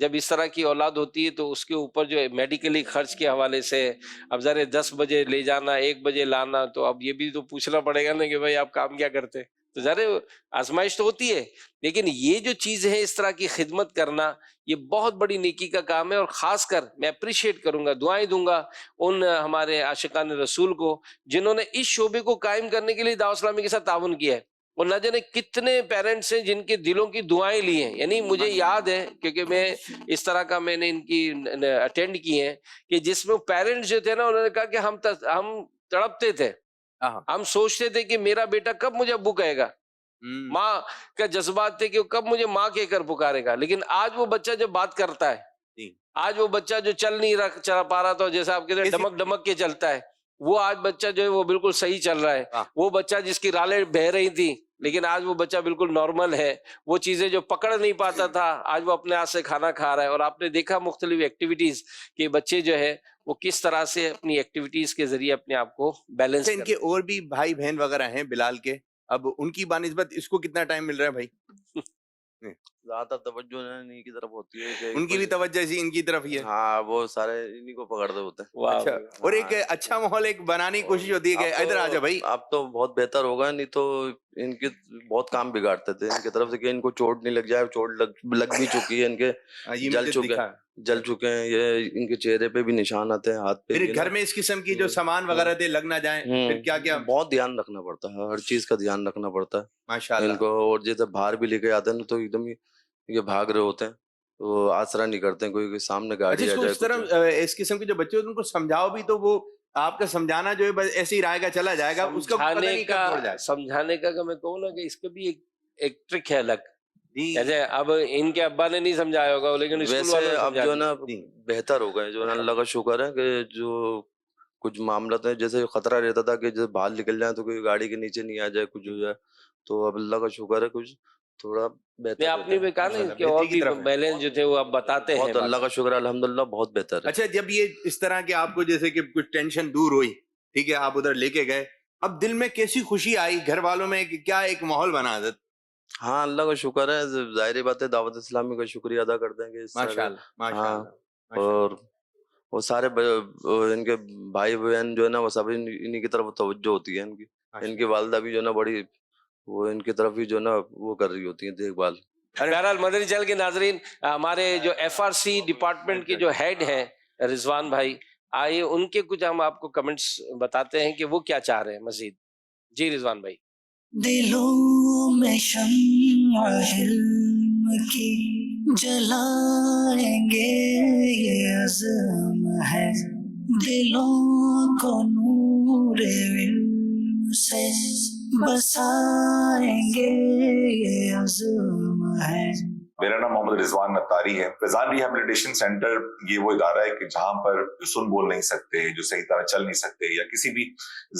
جب اس طرح کی اولاد ہوتی ہے تو اس کے اوپر جو میڈیکلی خرچ کے حوالے سے اب ذرا 10 بجے لے جانا 1 بجے لانا، تو اب یہ بھی تو پوچھنا پڑے گا نا کہ بھائی آپ کام کیا کرتے، تو ذرا آزمائش تو ہوتی ہے، لیکن یہ جو چیز ہے اس طرح کی خدمت کرنا یہ بہت بڑی نیکی کا کام ہے، اور خاص کر میں اپریشیٹ کروں گا، دعائیں دوں گا ان ہمارے عاشقان رسول کو جنہوں نے اس شعبے کو قائم کرنے کے لیے دعوت اسلامی کے ساتھ تعاون کیا ہے، اور نہ جانے کتنے پیرنٹس ہیں جن کے دلوں کی دعائیں لی ہیں. یعنی مجھے یاد ہے کیونکہ میں اس طرح کا میں نے ان کی اٹینڈ کی ہیں کہ جس میں پیرنٹس جو تھے نا انہوں نے کہا کہ ہم تڑپتے تھے، ہم سوچتے تھے کہ میرا بیٹا کب مجھے ابو کہے گا، ماں کا جذبات تھے کہ کب مجھے ماں کہہ کر پکارے گا، لیکن آج وہ بچہ جب بات کرتا ہے، آج وہ بچہ جو چل نہیں چل پا رہا تھا جیسا آپ کہتے ہیں ڈمک ڈمک کے چلتا ہے، وہ آج بچہ جو ہے وہ بالکل صحیح چل رہا ہے. وہ بچہ جس کی رالیں بہ رہی تھی لیکن آج وہ بچہ بالکل نارمل ہے، وہ چیزیں جو پکڑ نہیں پاتا تھا آج وہ اپنے ہاتھ سے کھانا کھا رہا ہے. اور آپ نے دیکھا مختلف ایکٹیویٹیز کہ بچے جو ہے وہ کس طرح سے اپنی ایکٹیویٹیز کے ذریعے اپنے آپ کو بیلنس ان کے اور بھی بھائی بہن وغیرہ ہیں بلال کے، اب ان کی بنسبت اس کو کتنا ٹائم مل رہا ہے بھائی؟ زیادہ توجہ انہی کی طرف ہوتی ہے کہ ان کی بھی توجہ اسی ان کی طرف ہی ہے. ہاں وہ سارے انہی کو پکڑتے ہوتے ہیں. اچھا، اور ایک اچھا ماحول ایک بنانے کی کوشش ہوتی ہے کہ ادھر آ جا بھائی. اب تو بہت بہتر ہوگا، نہیں تو ان کے بہت کام بگاڑتے تھے ان کی طرف سے کہ ان کو چوٹ نہیں لگ جائے، چوٹ لگ بھی چکی ہے، ان کے جل چکے ہیں، یہ ان کے چہرے پہ بھی نشان آتے ہیں، ہاتھ پہ. پھر گھر میں اس قسم کی جو سامان وغیرہ تھے لگ نہ جائیں، پھر کیا کیا بہت دھیان رکھنا پڑتا ہے، ہر چیز کا دھیان رکھنا پڑتا ہے ماشاءاللہ ان کو. اور جیسے باہر بھی لے کے آتے ہیں تو ایک دم یہ بھاگ رہے ہوتے ہیں، وہ آسرا نہیں کرتے ہیں کوئی سامنے گاڑی آ جائے. اس طرح اس قسم کے جو بچے ہوتے ہیں ان کو سمجھاؤ بھی تو وہ آپ کا سمجھانا جو ہے بس ایسے ہی رائے گا چلا جائے گا، اس کا پتہ نہیں کب چھوڑ جائے. سمجھانے کا کہ میں کہوں نا کہ اس کا بھی ایک ٹرک ہے الگ. جیسے اب ان کے ابا نے نہیں سمجھایا ہوگا لیکن ویسے اب جو ہے نا بہتر ہو گئے، جو ہے نا اللہ کا شکر ہے کہ جو کچھ معاملات ہیں جیسے خطرہ رہتا تھا کہ جیسے باہر نکل جائے تو کوئی گاڑی کے نیچے نہیں آ جائے، کچھ ہو جائے، تو اب اللہ کا شکر ہے کچھ تھوڑا بہتر. میں اپنی بھی کہا نا کہ اور بھی بیلنس جو تھے وہ اب بتاتے ہیں. بہت اللہ کا شکر ہے، الحمدللہ بہت بہتر ہے. اچھا، جب یہ اس طرح کے آپ کو جیسے کہ کچھ ٹینشن دور ہوئی، ٹھیک ہے، آپ ادھر لے کے گئے، اب دل میں کیسی خوشی آئی گھر والوں میں، کیا ایک ماحول بنا حضرت؟ ہاں اللہ کا شکر ہے، ظاہر بات ہے دعوت اسلامی کا شکریہ ادا کرتے ہیں کہ ہاں. اور وہ سارے ان کے بھائی بہن جو ہے نا وہ سب انہی کی طرف توجہ ہوتی ہے، ان کی والدہ بھی جو ہے نا بڑی وہ ان کی طرف ہی جو ہے نا وہ کر رہی ہوتی ہیں دیکھ بھال. بہرحال مدنی چینل کے ناظرین، ہمارے جو FRC ڈپارٹمنٹ کے جو ہیڈ ہیں رضوان بھائی، آئیے ان کے کچھ ہم آپ کو کمنٹس بتاتے ہیں کہ وہ کیا چاہ رہے ہیں مزید. جی رضوان بھائی. دلوں میں شمع علم کی جلائیں گے، یہ عزم ہے دلوں کو نور علم سے بسائیں گے، یہ عزم ہے. میرا نام محمد رضوان اتاری ہے. فیضان ریہیبلیٹیشن سینٹر یہ وہ ادارہ ہے کہ جہاں پر جو سن بول نہیں سکتے، جو صحیح طرح چل نہیں سکتے، یا کسی بھی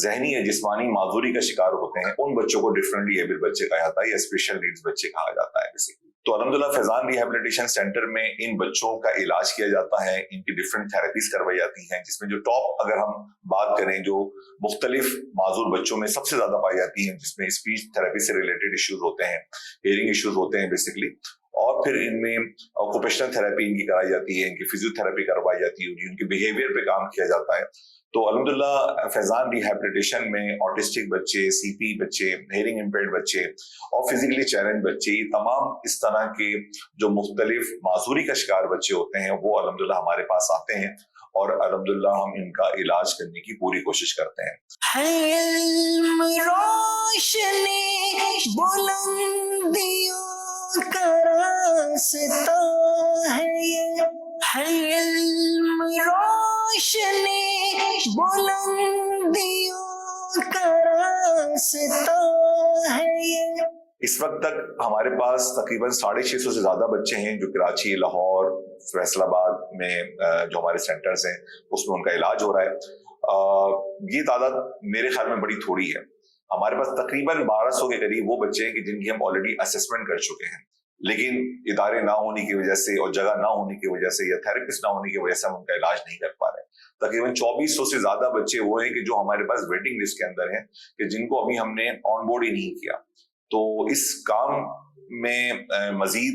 ذہنی یا جسمانی معذوری کا شکار ہوتے ہیں، ان بچوں کو ڈفرینٹلی ایبل بچے کہا جاتا ہے یا اسپیشل نیڈز بچے کہا جاتا ہے بیسیکلی. تو الحمدللہ فیضان ریہیبلیٹیشن سینٹر میں ان بچوں کا علاج کیا جاتا ہے، ان کی ڈفرینٹ تھراپیز کروائی جاتی ہیں، جس میں جو ٹاپ اگر ہم بات کریں جو مختلف معذور بچوں میں سب سے زیادہ پائی جاتی ہیں، جس میں اسپیچ تھراپی سے ریلیٹڈ ایشوز ہوتے ہیں، ہیئرنگ ایشوز ہوتے ہیں بیسیکلی، اور پھر ان میں آکوپیشنل تھراپی ان کی کرائی جاتی ہے، ان کی فزیو تھراپی کروائی جاتی ہے، ان کے بیہیویئر پہ کام کیا جاتا ہے. تو الحمدللہ فیضان ریہیبلیٹیشن میں آٹسٹک بچے، CP بچے، ہیئرنگ امپیئرڈ بچے اور فزیکلی چیلنج بچے، یہ تمام اس طرح کے جو مختلف معذوری کا شکار بچے ہوتے ہیں وہ الحمدللہ ہمارے پاس آتے ہیں، اور الحمدللہ ہم ان کا علاج کرنے کی پوری کوشش کرتے ہیں. علم روشنی بلندیوں کا راستہ ہے، یہ ہے علم روشنی بلندیوں کا راستہ ہے یہ. اس وقت تک ہمارے پاس تقریباً 650 سے زیادہ بچے ہیں جو کراچی، لاہور، فیصل آباد میں جو ہمارے سینٹرز ہیں اس میں ان کا علاج ہو رہا ہے. یہ تعداد میرے خیال میں بڑی تھوڑی ہے. ہمارے پاس تقریباً 1200 کے قریب وہ بچے ہیں کہ جن کی ہم آلریڈی اسسمنٹ کر چکے ہیں، لیکن ادارے نہ ہونے کی وجہ سے اور جگہ نہ ہونے کی وجہ سے یا تھراپسٹ نہ ہونے کی وجہ سے ہم ان کا علاج نہیں کر پا رہے. تقریباً 2400 سے زیادہ بچے وہ ہیں کہ جو ہمارے پاس ویٹنگ لسٹ کے اندر ہیں کہ جن کو ابھی ہم نے آن بورڈ ہی نہیں کیا. تو اس کام میں مزید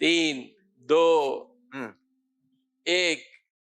3 2 1।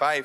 5।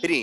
3।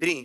3।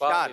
4।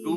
2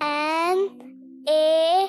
MA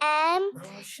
MAZ